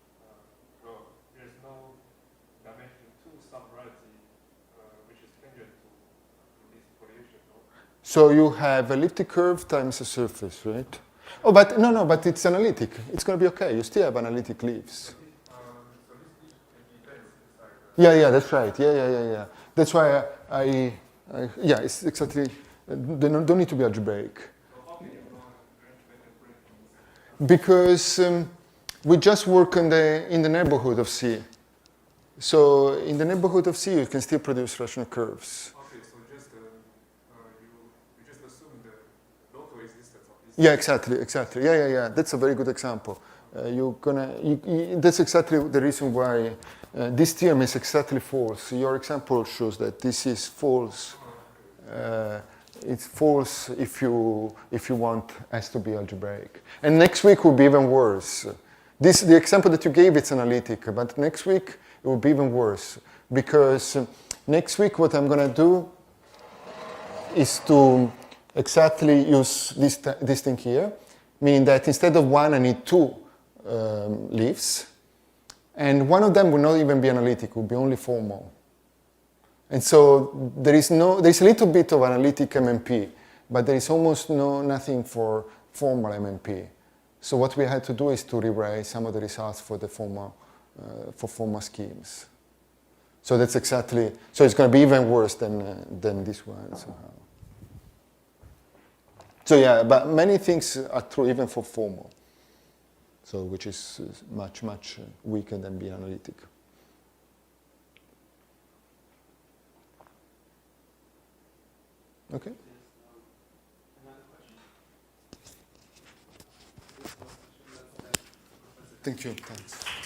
there is no dimension 2 subvariety, which is tangent to this foliation. No? So you have elliptic curve times a surface, right? Oh, but no, but it's analytic. It's going to be okay. You still have analytic leaves. So this can be dense inside. Yeah, that's right. Yeah. That's why yeah, it's exactly, they don't need to be algebraic. So how can you know range bend and break? Because we just work in the neighborhood of C. So in the neighborhood of C, you can still produce rational curves. Okay, so just you just assume the local existence of this. Yeah, exactly. Yeah. That's a very good example. That's exactly the reason why this theorem is exactly false. Your example shows that this is false. It's false if you want S to be algebraic. And next week will be even worse. The example that you gave, it's analytic, but next week it will be even worse because next week what I'm going to do is to exactly use this thing here, meaning that instead of 1, I need 2 leaves, and one of them will not even be analytic; it will be only formal. And so there is a little bit of analytic MMP, but there is almost nothing for formal MMP. So what we had to do is to rewrite some of the results for the formal for formal schemes. So that's exactly, so it's going to be even worse than this one somehow. So yeah, but many things are true even for formal. So which is much, much weaker than being analytic. Okay. Another question? Thank you. Thanks.